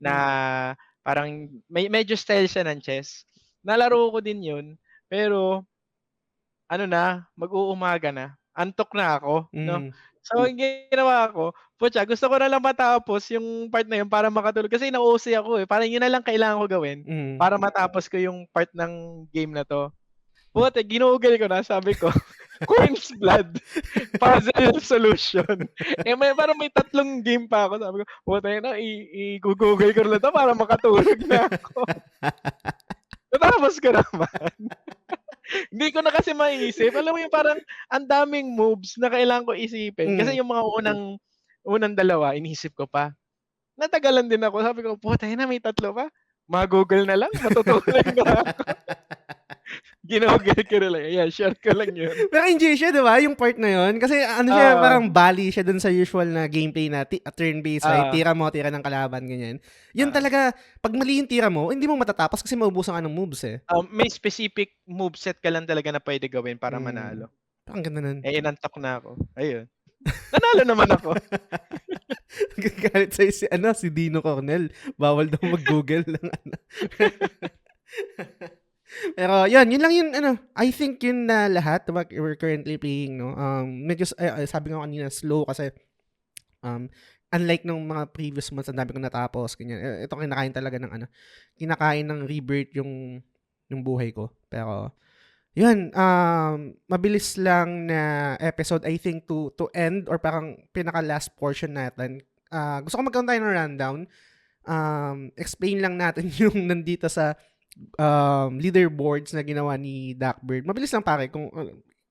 Na parang medyo style siya ng chess. Nalaro ko din yun, pero mag-uumaga na. Antok na ako, no? So, ang ginawa ko, gusto ko na lang matapos yung part na yun para makatulog. Kasi na-OC ako eh. Parang yun na lang kailangan ko gawin para matapos ko yung part ng game na to. Ginuugol ko na, sabi ko, Queen's Blood, puzzle solution. Parang may 3 game pa ako. Sabi ko, i-google ko na to para makatulog na ako. Natapos ko naman. Hindi ko na kasi maiisip. Alam mo yung parang ang daming moves na kailangan ko isipin. Kasi yung mga unang dalawa, inisip ko pa. Natagalan din ako. Sabi ko, may 3 pa. Mag-google na lang, matutulog na ako. Ginugol ko na lang. Yeah, share ko lang yun. Pero enjoy siya, di ba? Yung part na yun. Kasi parang bali siya dun sa usual na gameplay na turn-based, right? Tira ng kalaban, ganyan. Yun talaga, pag mali yung tira mo, hindi mo matatapos kasi maubusan ka ng moves eh. May specific moveset ka lang talaga na pwede gawin para manalo. Ang ganda nun. Inantok na ako. Ayun. Nanalo naman ako. Galit sa'yo si Dino Cornel. Bawal daw mag-google ng Pero yun lang yun, I think yun na lahat we're currently playing, no? Medyo, sabi nga kanina, slow kasi unlike nung mga previous months, ang dami kong natapos, ganyan. Ito kinakain talaga ng kinakain ng rebirth yung buhay ko. Pero yun, mabilis lang na episode, I think, to end or parang pinaka last portion natin. Gusto ko magkaroon tayo ng rundown. Explain lang natin yung nandito sa leaderboards na ginawa ni Duckbird. Mabilis lang pare, kung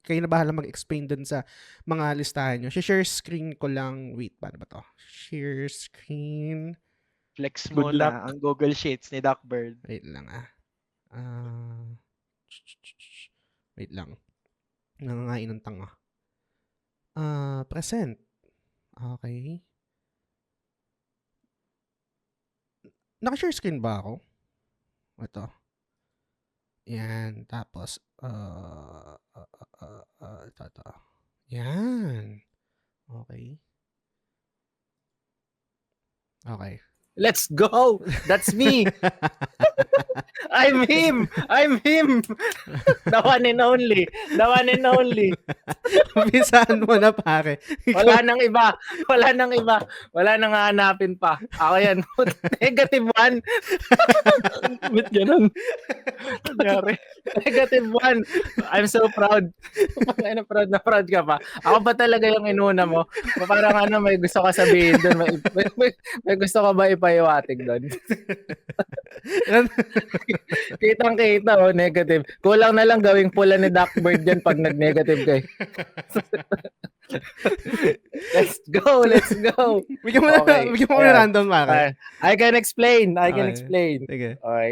kayo na bahala mag-explain dun sa mga listahan nyo. Share screen ko lang. Wait, paano ba to? Share screen. Flex mo na ang Google Sheets ni Duckbird. Wait lang wait lang. Nangangain ng tanga. Present. Okay. Naka-share screen ba ako? Ito. Yan. Tapos, ito. Yan. Okay. Okay. Let's go! That's me! I'm him! The one and only! Umpisahan mo na, pare. Wala nang iba. Wala nang hahanapin pa. Ako yan. -1. Ba't ganun? Nangyari. -1. I'm so proud. Proud ka pa. Ako ba talaga yung inuna mo? Parang may gusto ka sabihin doon. May gusto ka ba ipaiwatig doon? Kitang-kita, negative. Kulang na lang gawing pula ni Duckbird dyan pag nag-negative ka. Let's go. Bigyan mo na random, pare. I can explain. Sige. Okay,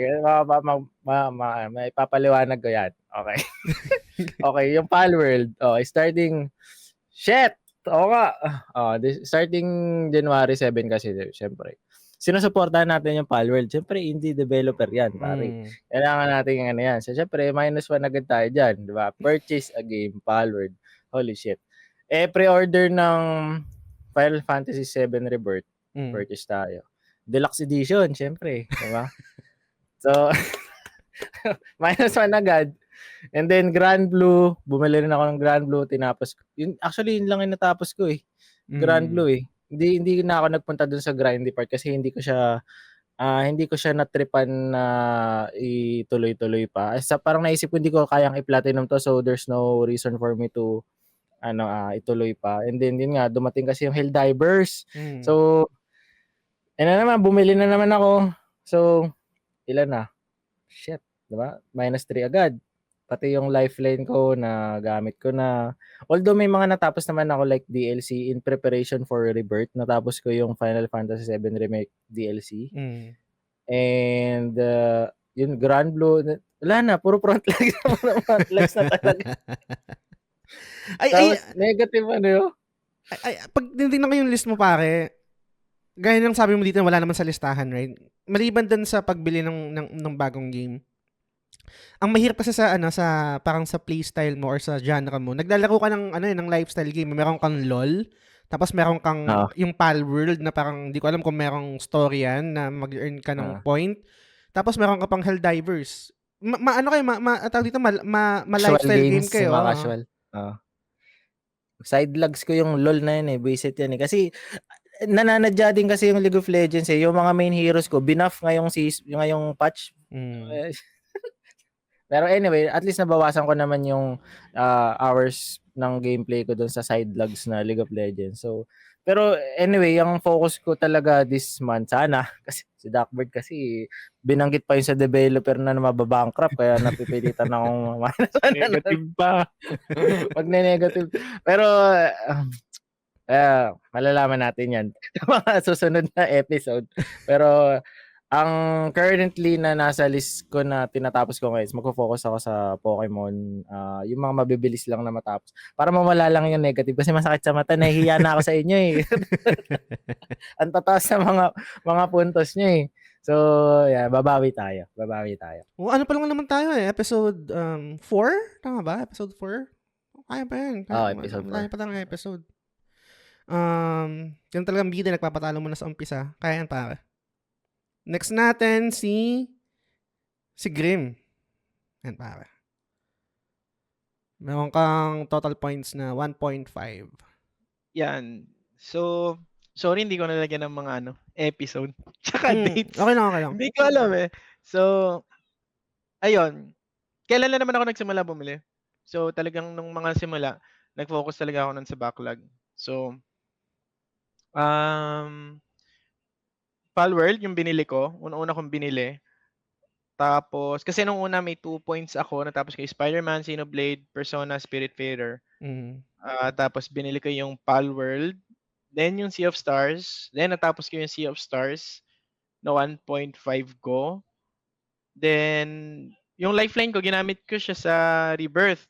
may papaliwanag ko yan. Okay. Okay, yung Palworld. Starting starting January 7 kasi, syempre. Sinusuportahan natin yung Palworld. Syempre, indie developer yan, pare. Kailangan natin yung yan. So, syempre, -1 agad tayo dyan. Diba? Purchase a game, Palworld. Holy shit. Pre-order ng Final Fantasy 7 Rebirth. Purchase tayo. Deluxe edition, syempre. Diba? So, -1 agad. And then, Grand Blue. Bumili rin ako ng Grand Blue. Tinapos ko. Actually, yun lang yung natapos ko eh. Grand Blue eh. Hindi na ako nagpunta dun sa grindy part kasi hindi ko siya natripan na ituloy-tuloy pa. Parang naisip ko hindi ko kayang i-platinum to, so there's no reason for me to ituloy pa. And then yun nga, dumating kasi yung Helldivers. So, bumili na naman ako. So, ilan na? Shit, diba? -3 agad. Pati yung lifeline ko na gamit ko na. Although may mga natapos naman ako like DLC in preparation for Rebirth. Natapos ko yung Final Fantasy 7 Remake DLC. And yung Grand Blue, wala na, puro front legs na talaga. Negative yun. Pag tinitingnan ko yung list mo, pare, gaya ng sabi mo dito, wala naman sa listahan, right? Maliban dun sa pagbili ng bagong game. Ang mahirap kasi sa parang sa playstyle mo or sa genre mo. Naglalaro ka ng lifestyle game. Meron kang LOL, tapos meron kang yung Palworld na parang hindi ko alam kung merong story yan na mag-earn ka ng point. Tapos meron ka pang Helldivers. Tawag dito, lifestyle game kayo. Casual. Side logs ko yung LOL na yun eh. Visit yan eh. Kasi nananadya din kasi yung League of Legends eh. Yung mga main heroes ko, binuff ngayong patch. Pero anyway, at least nabawasan ko naman yung hours ng gameplay ko doon sa side logs na League of Legends. So, pero anyway, yung focus ko talaga this month, sana, kasi si Duckbird kasi binanggit pa yun sa developer na mababankrupt, kaya napipilitan akong negative pa. Pag negative. Pero, malalaman natin yan sa mga susunod na episode. Pero, ang currently na nasa list ko na tinatapos ko ngayon, magfo-focus ako sa Pokemon, yung mga mabibilis lang na matapos. Para mawala lang yung negative kasi masakit sa mata, nahihiya na ako sa inyo eh. Ang tataas sa mga puntos nyo eh. So, yeah, babawi tayo. Ano pa lang naman tayo eh, episode 4? Tama ba? Episode 4? Kaya pa yan. Episode 4. Kaya pa lang episode. Yung talagang bida, nagpapatalo mo na sa umpisa. Kaya yan, pare. Next natin, si Grim. Yan, pare. Meron kang total points na 1.5. Yan. So, sorry, hindi ko nalagyan ng mga episode. Tsaka dates. Okay lang. Hindi ko alam eh. So, ayun. Kailan lang naman ako nagsimula bumili? So, talagang nung mga simula, nag-focus talaga ako nun sa backlog. So, Palworld, yung binili ko. Una-una kong binili. Tapos, kasi nung una may 2 points ako. Natapos ko yung Spider-Man, Xenoblade, Persona, Spiritfarer. Tapos, binili ko yung Palworld. Then, yung Sea of Stars. Then, natapos ko yung Sea of Stars na 1.5 ko. Then, yung Lifeline ko, ginamit ko siya sa Rebirth.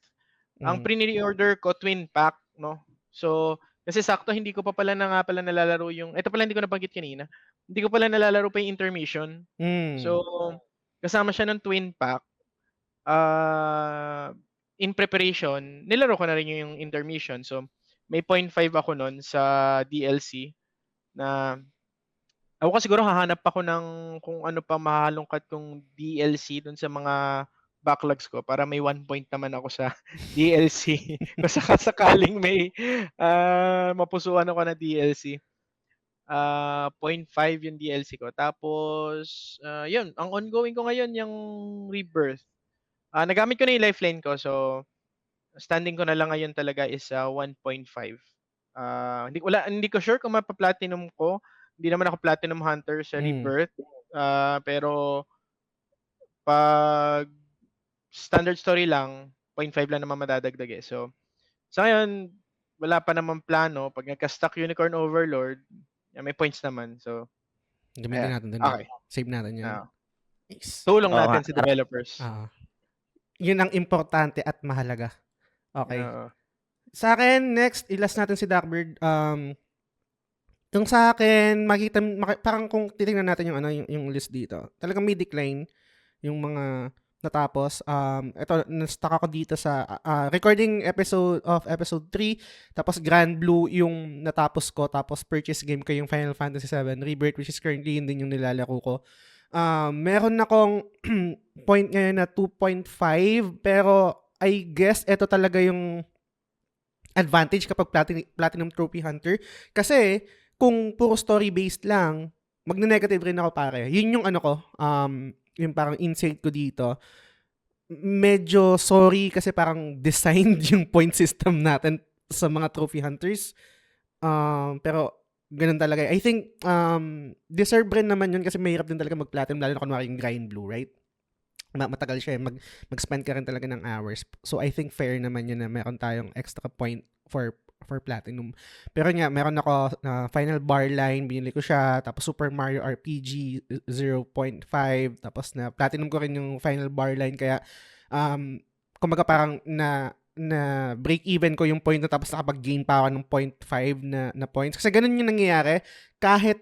Ang pre-order ko, Twin Pack, no? So, kasi sakto, hindi ko pa pala nalalaro yung... Ito pala hindi ko nabanggit kanina. Hindi ko pala nalalaro pa yung intermission. So, kasama siya ng twin pack. In preparation, nilaro ko na rin yung intermission. So, may 0.5 ako nun sa DLC na ako siguro hahanap ako ng kung ano pa mahalongkat kong DLC dun sa mga backlogs ko para may 1 point naman ako sa DLC. Kung sakaling may mapusuan ako na DLC. 0.5 yung DLC ko. Tapos, yun, ang ongoing ko ngayon yung Rebirth. Nagamit ko na yung lifeline ko, so standing ko na lang ngayon talaga is 1.5. Hindi ko sure kung mapa-platinum ko. Hindi naman ako platinum hunter sa Rebirth. Pero pag standard story lang, 0.5 lang naman madadagdag eh. So, sa ngayon, wala pa naman plano. Pag nagka-stuck Unicorn Overlord, may points naman. So, Gamitin ayan. natin dun. Okay. Save natin yun. Ah. Nice. Tulong Oo natin nga. sa developers. Yun ang importante at mahalaga. Okay. Oo. Sa akin, next, ilas natin si Darkbird. Yung sa akin, parang kung titingnan natin yung yung list dito, talagang may decline yung mga natapos. Ito, na-stuck ako dito sa recording episode 3, tapos Grand Blue yung natapos ko, tapos purchase game ko yung Final Fantasy 7 Rebirth, which is currently yun din yung nilalaro ko. Meron akong point ngayon na 2.5, pero I guess ito talaga yung advantage kapag Platinum Trophy Hunter. Kasi kung puro story-based lang, magne-negative rin ako pare. Yun yung yung parang insight ko dito. Medyo sorry kasi parang designed yung point system natin sa mga trophy hunters. Pero ganun talaga. I think deserve rin naman yun kasi mahirap din talaga mag-platinum lalo na kunwari yung Grind Blue, right? Matagal siya. Mag-spend ka rin talaga ng hours. So I think fair naman yun na meron tayong extra point for platinum. Pero nga, meron ako Final Bar Line, binili ko siya, tapos Super Mario RPG 0.5, tapos na platinum ko rin yung Final Bar Line, kaya kumbaga parang na break even ko yung point na, tapos nakapag-gain pa ako ng 0.5 na points. Kasi ganun yung nangyayari. Kahit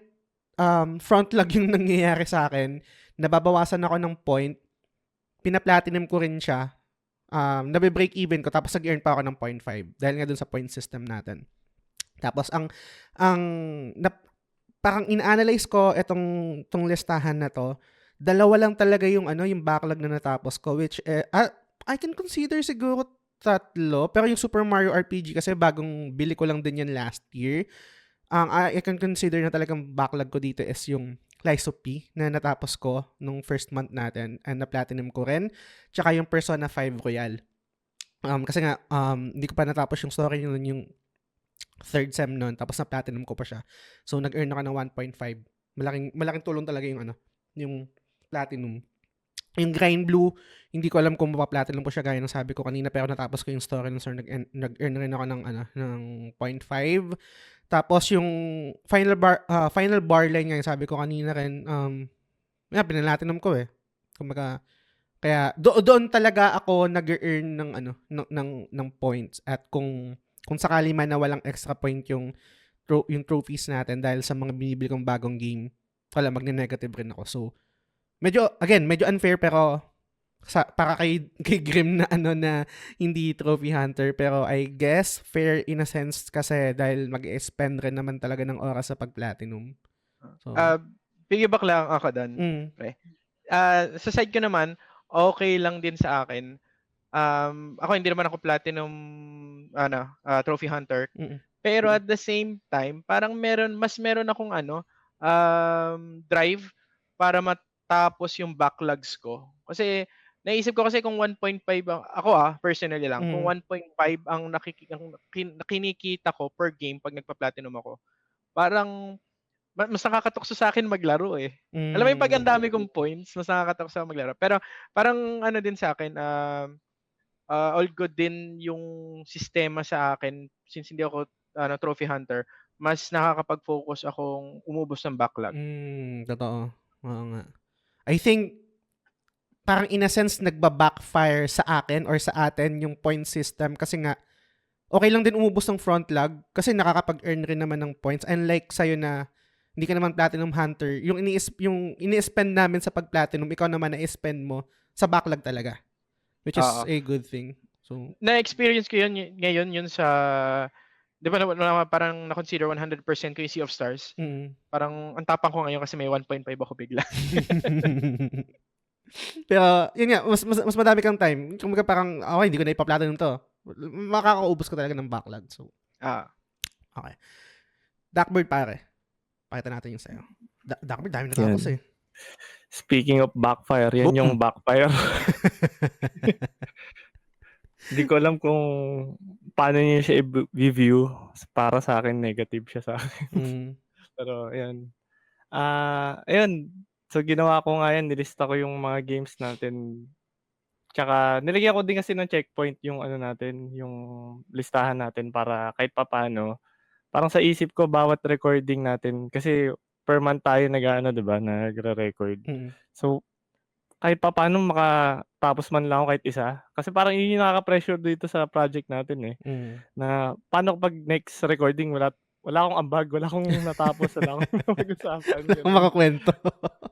front log yung nangyayari sa akin, nababawasan ako ng point, pina-platinum ko rin siya, nabe-break even ko, tapos nag-earn pa ako ng 0.5 dahil nga dun sa point system natin. Tapos parang in-analyze ko itong listahan na to, dalawa lang talaga yung yung backlog na natapos ko, which I can consider siguro 3, pero yung Super Mario RPG kasi bagong bili ko lang din yan last year. I can consider na talagang backlog ko dito is yung Lies of P na natapos ko nung first month natin and na-platinum ko rin. Tsaka yung Persona 5 Royal. Kasi nga, hindi ko pa natapos yung story nun, yung third sem nun, tapos na-platinum ko pa siya. So, nag-earn ako ng 1.5. Malaking tulong talaga yung platinum. Yung Grind Blue, hindi ko alam kung mapaplatinum ko siya gaya ng sabi ko kanina, pero natapos ko yung story nun, so nag-earn rin ako ng 0.5. Tapos yung final bar line nga, sabi ko kanina rin, pinalatinum ko eh. Kumbaga, kaya doon talaga ako nag-earn ng points, at kung sakali man na walang extra point yung trophies natin dahil sa mga binibili kong bagong game, wala, magne-negative rin ako. So, medyo unfair, pero para kay Grim na na hindi trophy hunter, pero I guess fair in a sense kasi dahil mag-spend rin naman talaga ng oras sa pag-platinum. So, piggyback lang ako doon. Okay. Sa side ko naman, okay lang din sa akin. Ako hindi naman ako platinum trophy hunter. Pero at the same time, parang mas meron akong drive para matapos yung backlogs ko. Kasi naisip ko kasi kung 1.5 ako personally lang, kung 1.5 ang kinikita ko per game pag nagpa-platinum ako, parang mas nakakatukso sa akin maglaro eh. Alam mo yung pag ang dami kong points, mas nakakatukso sa maglaro. Pero parang din sa akin, all good din yung sistema sa akin since hindi ako trophy hunter. Mas nakakapag-focus akong umubos ng backlog. Totoo. Oo nga. I think parang in a sense nagba-backfire sa akin or sa atin yung point system kasi nga okay lang din umubos ng front log kasi nakakapag-earn rin naman ng points, unlike sa'yo na hindi ka naman platinum hunter. Yung ini-spend namin sa pag-platinum, ikaw naman na-spend mo sa backlog talaga. Which is Oo. a good thing. So, Na-experience ko yun ngayon yun sa, di ba parang na-consider 100% ko yung Sea of Stars. Parang ang tapang ko ngayon kasi may 1.5 ako bigla. pero, yun nga, mas madami kang time. Kung parang, okay, hindi ko na ipa-platinum to. Makakaubos ko talaga ng backlog. So, okay. Darkbird, pare. Pakita natin yung sa'yo. Darkbird, dami natapos eh. Speaking of backfire, yan yung backfire. Hindi ko alam kung paano niya siya i-view. Para sa akin, negative siya sa akin. Pero, ayan. Ayun. So, ginawa ko nga yan. Nilista ko yung mga games natin. Tsaka, nilagyan ko din kasi ng checkpoint yung natin, yung listahan natin para kahit papaano. Parang sa isip ko, bawat recording natin, kasi per month tayo diba, nagre-record. So, kahit papaano makatapos man lang ako kahit isa. Kasi parang yun yung nakaka-pressure dito sa project natin eh. Na paano pag next recording, wala akong ambag, wala akong natapos, wala akong napag-usapan. Makakwento.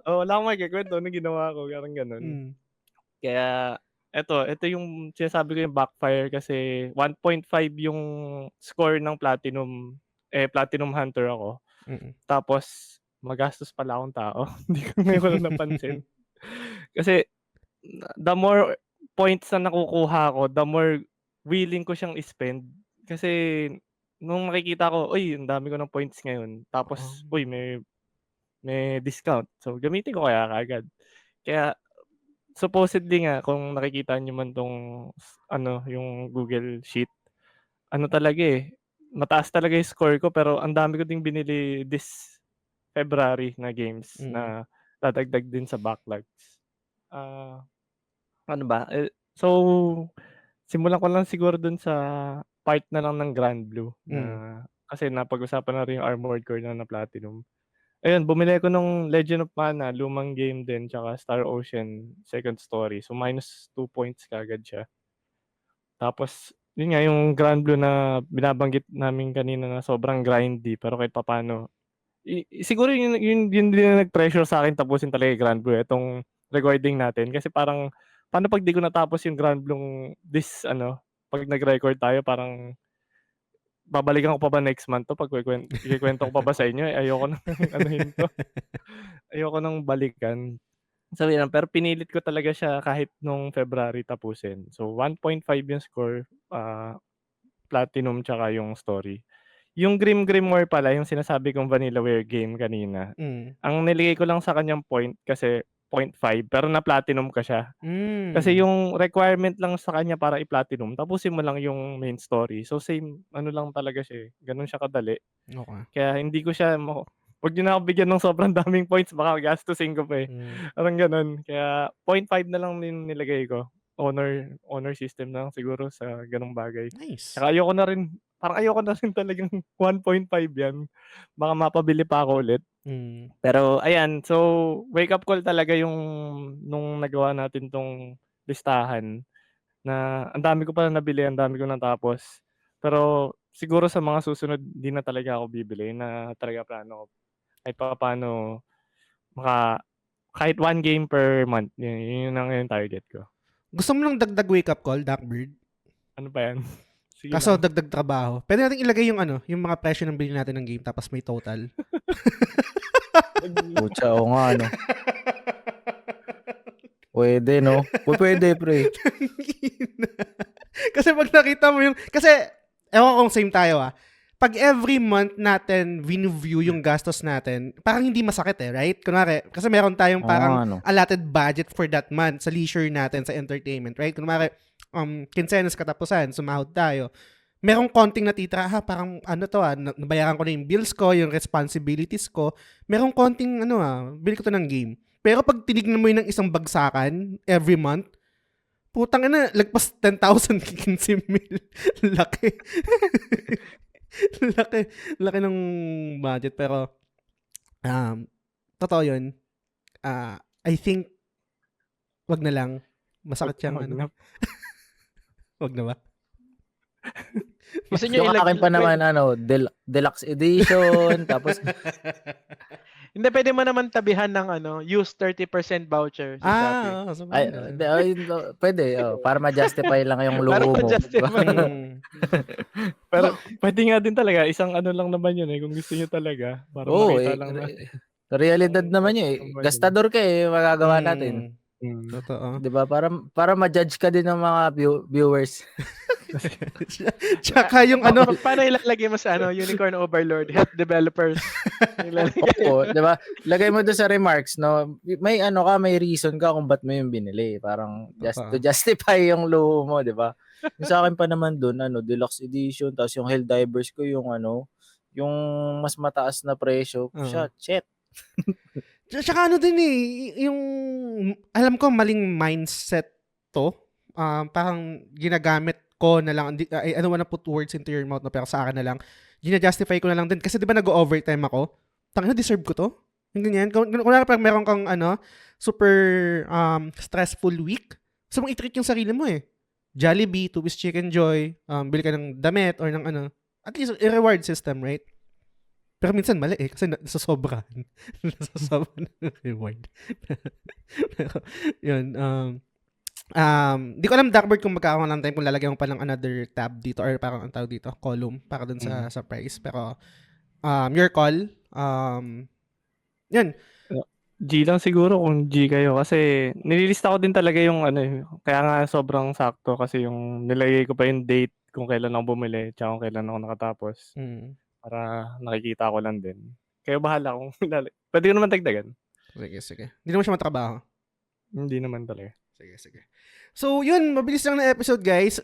Wala akong magkikwento na ginawa ko, parang ganun. Kaya, ito yung sinasabi ko yung backfire kasi 1.5 yung score ng Platinum Hunter ako. Tapos, magastos pala akong tao. Hindi ko ngayon na napansin. Kasi, the more points na nakukuha ko, the more willing ko siyang spend. Kasi, nung makikita ko, ang dami ko ng points ngayon. Tapos, may discount. So, gamitin ko kaya kagad. Kaya, supposedly nga, kung nakikita nyo man tong, yung Google Sheet, talaga mataas talaga yung score ko, pero ang dami ko ding binili this February na games na dadagdag din sa backlogs. Ano ba? So, simulan ko lang siguro dun sa part na lang ng Grand Blue. Kasi napag-usapan na rin yung Armored Core na Platinum. Ayun, bumili ko nung Legend of Mana, lumang game din, tsaka Star Ocean, second story. So, minus 2 points kagad siya. Tapos, yun nga, yung Grand Blue na binabanggit namin kanina na sobrang grindy, pero kahit papano. Siguro yun din na nag-pressure sa akin tapusin talaga yung Grand Blue, itong recording natin. Kasi parang, paano pag di ko natapos yung Grand Blue pag nag-record tayo, parang, babalikan ko pa ba next month to? Pag ikikwento ko pa ba sa inyo? Ayoko nang to. Ayoko nang balikan. So, yun, pero pinilit ko talaga siya kahit nung February tapusin. So, 1.5 yung score, Platinum tsaka yung story. Yung Grim Grimoire pala, yung sinasabi kong Vanillaware game kanina, ang niligay ko lang sa kanyang point kasi 0.5, pero na-platinum ka siya. Kasi yung requirement lang sa kanya para i-platinum, tapusin mo lang yung main story. So, same, lang talaga siya. Ganun siya kadali. Okay. Kaya hindi ko siya, huwag nyo na ako bigyan ng sobrang daming points, baka gastusin ko pa Parang ganun. Kaya 0.5 na lang din nilagay ko. Honor system na lang siguro sa ganung bagay. Nice. Saka ayoko na rin talagang 1.5 yan. Baka mapabili pa ako ulit. Pero ayan, so wake up call talaga yung nung nagawa natin tong listahan na ang dami ko pa nabili, ang dami ko natapos. Pero siguro sa mga susunod, di na talaga ako bibili na talaga plano ko. Kahit paano kahit 1 game per month, yun ang yung target ko. Gusto mo lang dagdag wake up call, Darkbird? Ano pa yan? Sige Kaso lang. dagdag trabaho. Pwede natin ilagay yung yung mga presyo ng bilhin natin ng game tapos may total. Pucha, o nga, no? Pwede, no? Pwede, pre. Kasi pag nakita mo yung... Kasi, ewan kung same tayo pag every month natin view yung gastos natin, parang hindi masakit right? Kunwari, kasi meron tayong parang allotted budget for that month sa leisure natin, sa entertainment, right? Kunwari, kinsenas katapusan, sumahod tayo. Merong konting natitira, parang nabayaran ko na yung bills ko, yung responsibilities ko. Merong konting, bili ko to ng game. Pero pag tinignan mo yun ng isang bagsakan every month, putang ina, lagpas 10,000, 15,000. Laki. laki ng budget. Pero, totoo yun. I think, wag na lang. Masakit siyang Wag na. Wag na ba? Gusto nyo Yung akin pa naman, deluxe edition, tapos, Hindi, pwede mo naman tabihan ng use 30% voucher sa Shopee. Sa ay, bagay. pwede, para ma-justify lang yung Para luho mo. ma-justify. Pero pwede nga din talaga, isang lang naman yun kung gusto nyo talaga. Para Oo, makita lang na. realidad naman yun eh. Gastador ka magagawa natin. Totoo. 'Di ba? Para ma-judge ka din ng mga viewers. Tsaka yung Paano ilalagay mo sa Unicorn Overlord, help developers? Oo, 'di ba? Lagay mo doon sa remarks, no? May may reason ka kung ba't mo yung binili. Parang to justify yung luho mo, 'di ba? Yung sa akin pa naman doon, deluxe edition, tapos yung Helldivers ko yung yung mas mataas na presyo. Shit. Tsaka din yung alam ko maling mindset to. Parang ginagamit ko na lang, I don't wanna put words into your mouth, no, pero sa akin na lang, gina-justify ko na lang din. Kasi di ba nag-overtime ako? Tangina, deserve ko to? Yung ganyan. Kung parang meron kang super stressful week, gusto mong i-treat yung sarili mo Jollibee, Two-Piece Chicken Joy, bili ka ng damit or ng at least i-reward system, right? Pero minsan mali kasi nasasobrahan. Nasasobrahan ng reward. Pero, yun. Di ko alam, Darkbird, kung magkakaroon ng time kung lalagyan mo pa ng another tab dito or parang ang tawag dito, column para dun sa price. Pero, your call. Yan. G lang siguro kung G kayo kasi nililista ko din talaga yung kaya nga sobrang sakto kasi yung nilagay ko pa yung date kung kailan ako bumili tsaka kung kailan ako nakatapos. Para nakikita ko lang din. Kayo bahala kung pwede ko naman dagdagan. Sige. Hindi naman siya matrabaho. Hindi naman talaga. Sige. So, yun. Mabilis lang na episode, guys.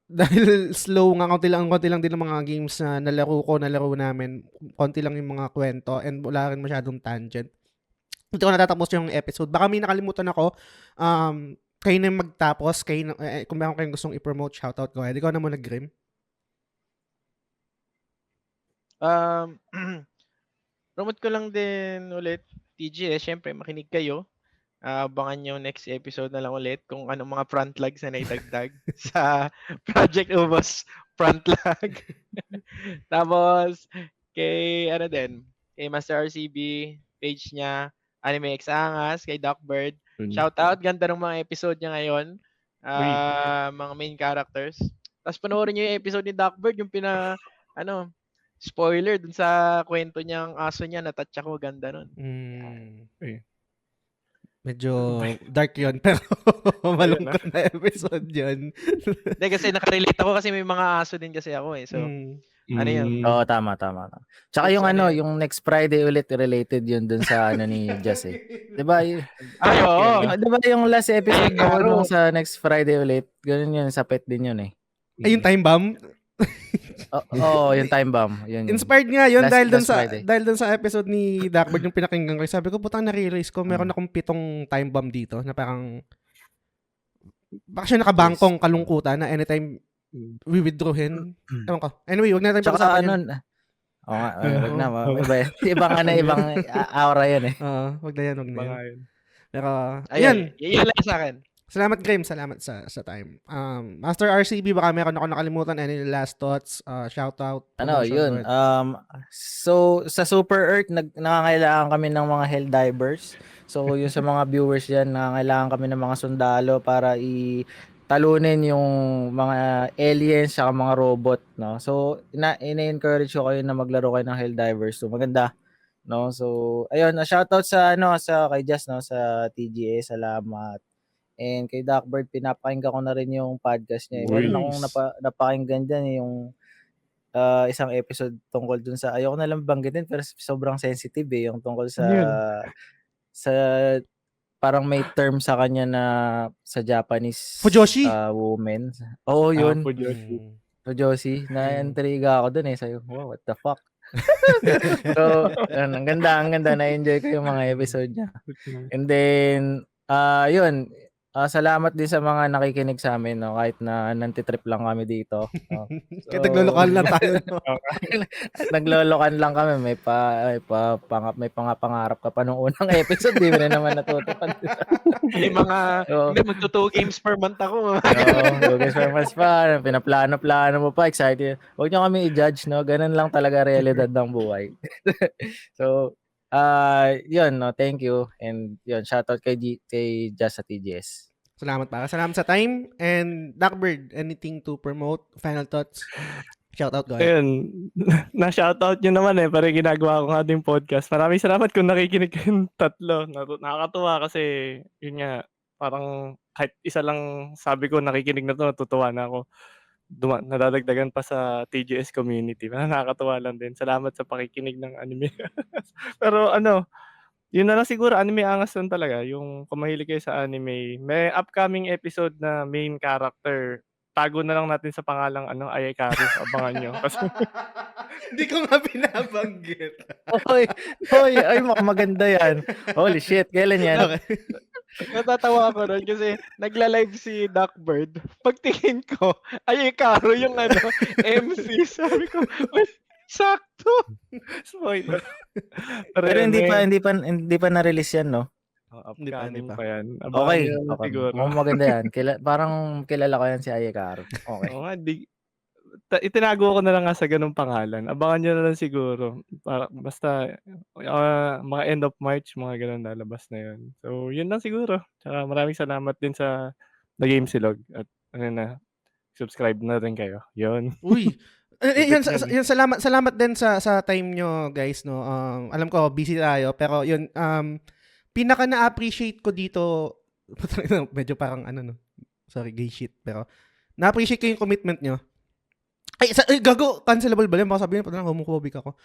Dahil slow nga, konti lang din ng mga games na nalaro namin. Konti lang yung mga kwento and wala rin masyadong tangent. Hindi ko natatapos yung episode. Baka may nakalimutan ako. Kayo na magtapos. Kung meron kayong gustong i-promote, shoutout, go ahead. Ikaw na muna, Grim. Promote ko lang din ulit, TGS, syempre makinig kayo. Abangan nyo next episode na lang ulit kung anong mga front lags na naitagdag sa Project Ubos front lag. Tapos, kay Master RCB, page niya, Anime X Angas, kay Darkbird. Shout out, ganda ng mga episode niya ngayon. Mga main characters. Tapos panoorin nyo yung episode ni Darkbird, yung spoiler dun sa kwento niyang aso niya, na-touch ako, ganda nun. Medyo dark yun, pero malungkot na episode yun. Hindi, kasi nakarelate ako kasi may mga aso din kasi ako So, yun? Oo, tama. Tsaka yung yung next Friday ulit related yun dun sa ni Jess Diba? Oo. Diba yung last episode nung sa next Friday ulit, ganun yun, sa pet din yun Ay, yung time bomb? Oo, yung time bomb. Yun. Inspired nga yun Last dahil dun sa episode ni Darkbird yung pinakinggan ko. Sabi ko, putang na-realize ko, meron akong 7 time bomb dito na parang baka siya nakabangkong kalungkutan na anytime we withdraw-hin. Ewan ko. Anyway, wag natin pag-usapan yun. Wag na. Ibang aura yun wag na yan. Pero, ayan. Yan lang sa akin. Salamat, Grim. Salamat sa time. Master RCB, baka meron ako nakalimutan. Any last thoughts? Shout out? Yun. So, sa Super Earth, nangangailangan kami ng mga Helldivers. So, yung sa mga viewers dyan, nangangailangan kami ng mga sundalo para talunin yung mga aliens at mga robot. No? So, ina-encourage ko kayo na maglaro kayo ng Helldivers. So, maganda. No? So, ayun. Shout out sa kay Jess, sa TGA. Salamat. And kay Darkbird, pinapakinggan ko na rin yung podcast niya. Meron akong napakinggan dyan yung isang episode tungkol dun sa, ayoko na lang banggitin pero sobrang sensitive yung tungkol sa parang may term sa kanya na sa Japanese Fujoshi? Women. Oo, yun. Fujoshi. Na-intriga ako dun sayo, wow, what the fuck. So, ang ganda, na-enjoy ko yung mga episode niya. And then, yun, Salamat din sa mga nakikinig sa amin, no, kahit na nantitrip lang kami dito. No. Kaya naglolokohan lang tayo. No? Naglolokan lang kami, may pangarap ka pa nung unang episode, di mo na naman natutupad. May magto 2 games per month ako. Oo, 2 games per month pa, pinaplano mo pa, excited. Huwag niyo kami i-judge, no, ganun lang talaga realidad ng buhay. So, yun, no, thank you, and yun, shoutout kay Just sa TGS. Salamat sa time. And Blackbird, anything to promote? Final thoughts? Shoutout, go ahead. Ayun, na-shoutout nyo naman pero ginagawa ko nga din podcast. Maraming salamat kung nakikinig kayong tatlo. Nakakatuwa kasi, yun nga, parang kahit isa lang sabi ko nakikinig na to, natutuwa na ako. Nadadagdagan pa sa TGS community. Nakakatuwa lang din. Salamat sa pakikinig ng anime. Pero yun na lang siguro, anime angas lang talaga. Yung kung mahilig kayo sa anime, may upcoming episode na main character. Tago na lang natin sa pangalang Ayekaru. Abangan nyo. Kasi Hindi ko nga binabanggit. Ay, maganda yan. Holy shit, kailan yan? Okay. Natatawa ako nun kasi nagla-live si Duckbird. Pagtingin ko, Ayekaru yung MC. Sabi ko, sakto. spoiler. Pero yun, hindi pa na-release yan, no? Upcoming Hindi pa. pa yan. Okay. Abangan nyo lang siguro. Maganda yan. Parang kilala ko yan si Ayekaru. Okay. Oo nga, itinago ko na lang nga sa ganung pangalan. Abangan nyo na lang siguro. Basta, mga end of March, mga ganun lalabas na yun. So, yun lang siguro. Tsaka maraming salamat din sa The Game Silog. At subscribe na rin kayo. Yun. Uy. Yan, salamat din sa time nyo, guys, no. Alam ko busy tayo, pero yun pinaka na-appreciate ko dito medyo parang no. Sorry, gay shit, pero na-appreciate ko yung commitment nyo. Ay, gago, cancelable ba yan? Baka sabihin, parang homophobic ako.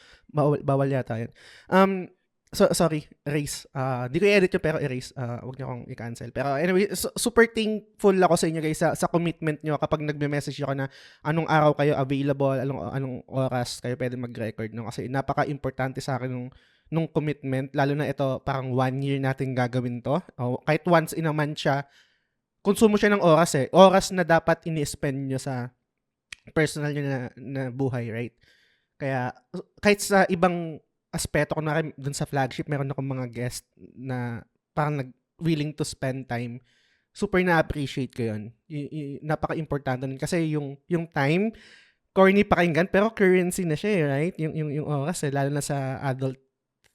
Bawal yata yan. Sorry, erase. Di ko i-edit yun, pero erase. Huwag niyo akong i-cancel. Pero anyway, super thankful ako sa inyo guys sa commitment nyo kapag nagme-message ako na anong araw kayo available, anong oras kayo pwede mag-record. No? Kasi napaka-importante sa akin nung commitment. Lalo na ito, parang 1 year natin gagawin to. Kahit once in a month siya, konsumo siya ng oras eh. Oras na dapat ini-spend nyo sa personal nyo na buhay, right? Kaya, kahit sa ibang aspeto, kunwari dun sa flagship, meron akong mga guest na parang willing to spend time. Super na-appreciate ko yun. Napaka-importante nun. Kasi yung time, corny pakinggan, pero currency na siya right? Yung oras lalo na sa adult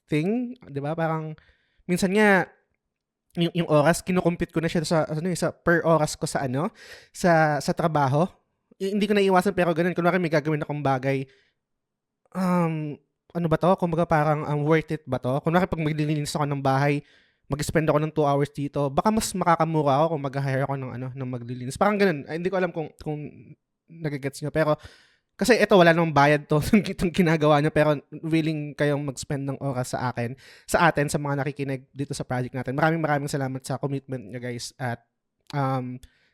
thing, di ba? Parang, minsan nga, yung oras, kinukumpit ko na siya sa per oras ko sa sa trabaho. Hindi ko naiiwasan pero ganun. Kunwari may gagawin akong bagay, ano ba to? Kumbaga parang worth it ba to? Kunwari pag maglilinis ako ng bahay, mag-spend ako ng 2 hours dito, baka mas makakamura ako kung mag-hire ako ng maglilinis. Parang ganun. Ay, hindi ko alam kung nagigets nyo. Pero, kasi ito, wala namang bayad to itong ginagawa nyo, pero willing kayong mag-spend ng oras sa atin, sa mga nakikinig dito sa project natin. Maraming salamat sa commitment nyo guys. At,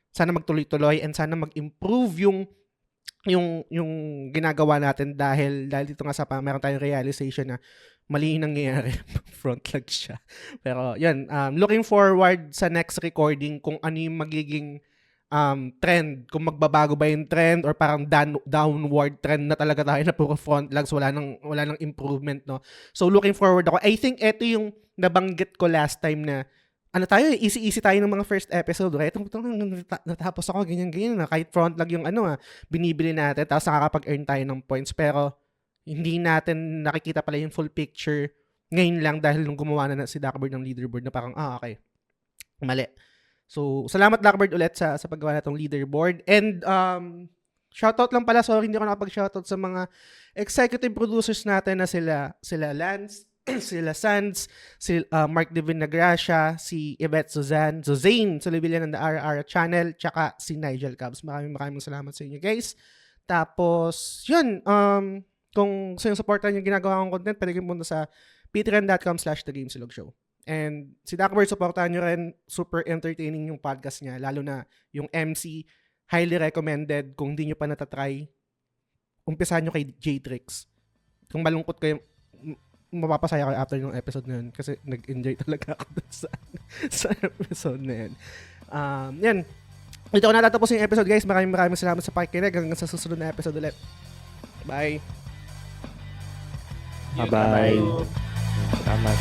sana magtuloy-tuloy and sana mag-improve yung ginagawa natin dahil dito nga sa meron tayong realization na mali yung nangyayari. Front lag siya. Pero yun, looking forward sa next recording kung ano yung magiging trend, kung magbabago ba yung trend or parang downward trend na talaga tayo na puro front lags, wala nang improvement, no? So looking forward ako. I think ito yung nabanggit ko last time na easy tayo ng mga first episode, right? Natapos ako, ganyan, na kahit front lag yung binibili natin, tapos nakakapag-earn tayo ng points, pero hindi natin nakikita pala yung full picture ngayon lang dahil nung gumawa na si Duckbird ng leaderboard na parang, okay, mali. So, salamat Duckbird ulit sa paggawa na itong leaderboard. And, shoutout lang pala, sorry hindi ako nakapag-shoutout sa mga executive producers natin na sila Lance, sila Sands, si Mark Devin Nagracia, si Yvette Zane Solivillan ng The Ara Channel, tsaka si Nigel Cabs. Maraming salamat sa inyo guys. Tapos, yun, kung sa yung supportan yung ginagawa kong content, pwede kayo punta sa patreon.com/thegamesilog show. And si Duckbird, supportahan nyo rin. Super entertaining yung podcast niya. Lalo na yung MC. Highly recommended. Kung di nyo pa natatry, umpisahan nyo kay J-Trix. Kung malungkot kayo, mapapasaya kayo after yung episode na yun. Kasi nag-enjoy talaga ako sa episode na yun. Yan. Ito ko natatapos yung episode, guys. Maraming salamat sa pakikinig. Hanggang sa susunod na episode ulit. Bye. Bye-bye. Salamat.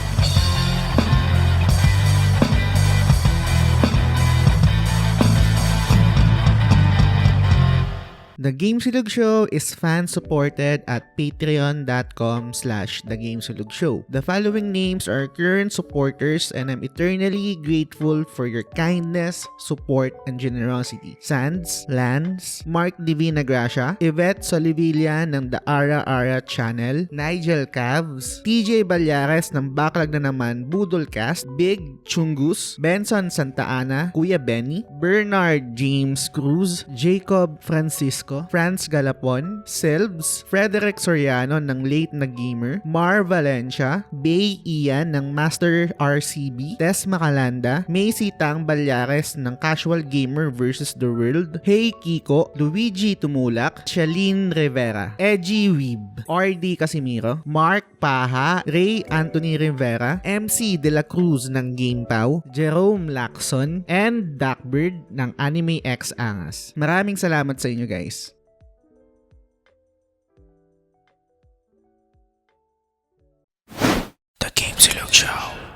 The Game Silog Show is fan-supported at patreon.com/thegamesilog-show. The following names are current supporters and I'm eternally grateful for your kindness, support, and generosity. Sands, Lance, Mark Divina Gracia, Yvette Solivilla ng The Ara Ara Channel, Nigel Cavs, TJ Balyares ng Backlog na naman Budolcast, Big Chungus, Benson Santa Ana, Kuya Benny, Bernard James Cruz, Jacob Francisco, Franz Galapon, Silves, Frederick Soriano ng Late na Gamer, Mar Valencia, Bay Ian ng Master RCB, Tess Macalanda, Macy Tang Balyares ng Casual Gamer vs. The World, Hey Kiko, Luigi Tumulak, Shalene Rivera, Edgy Weeb, RD Casimiro, Mark Paha, Ray Anthony Rivera, MC De La Cruz ng GamePow, Jerome Lacson, and Duckbird ng Anime X Angas. Maraming salamat sa inyo, guys. The Game Silog Show.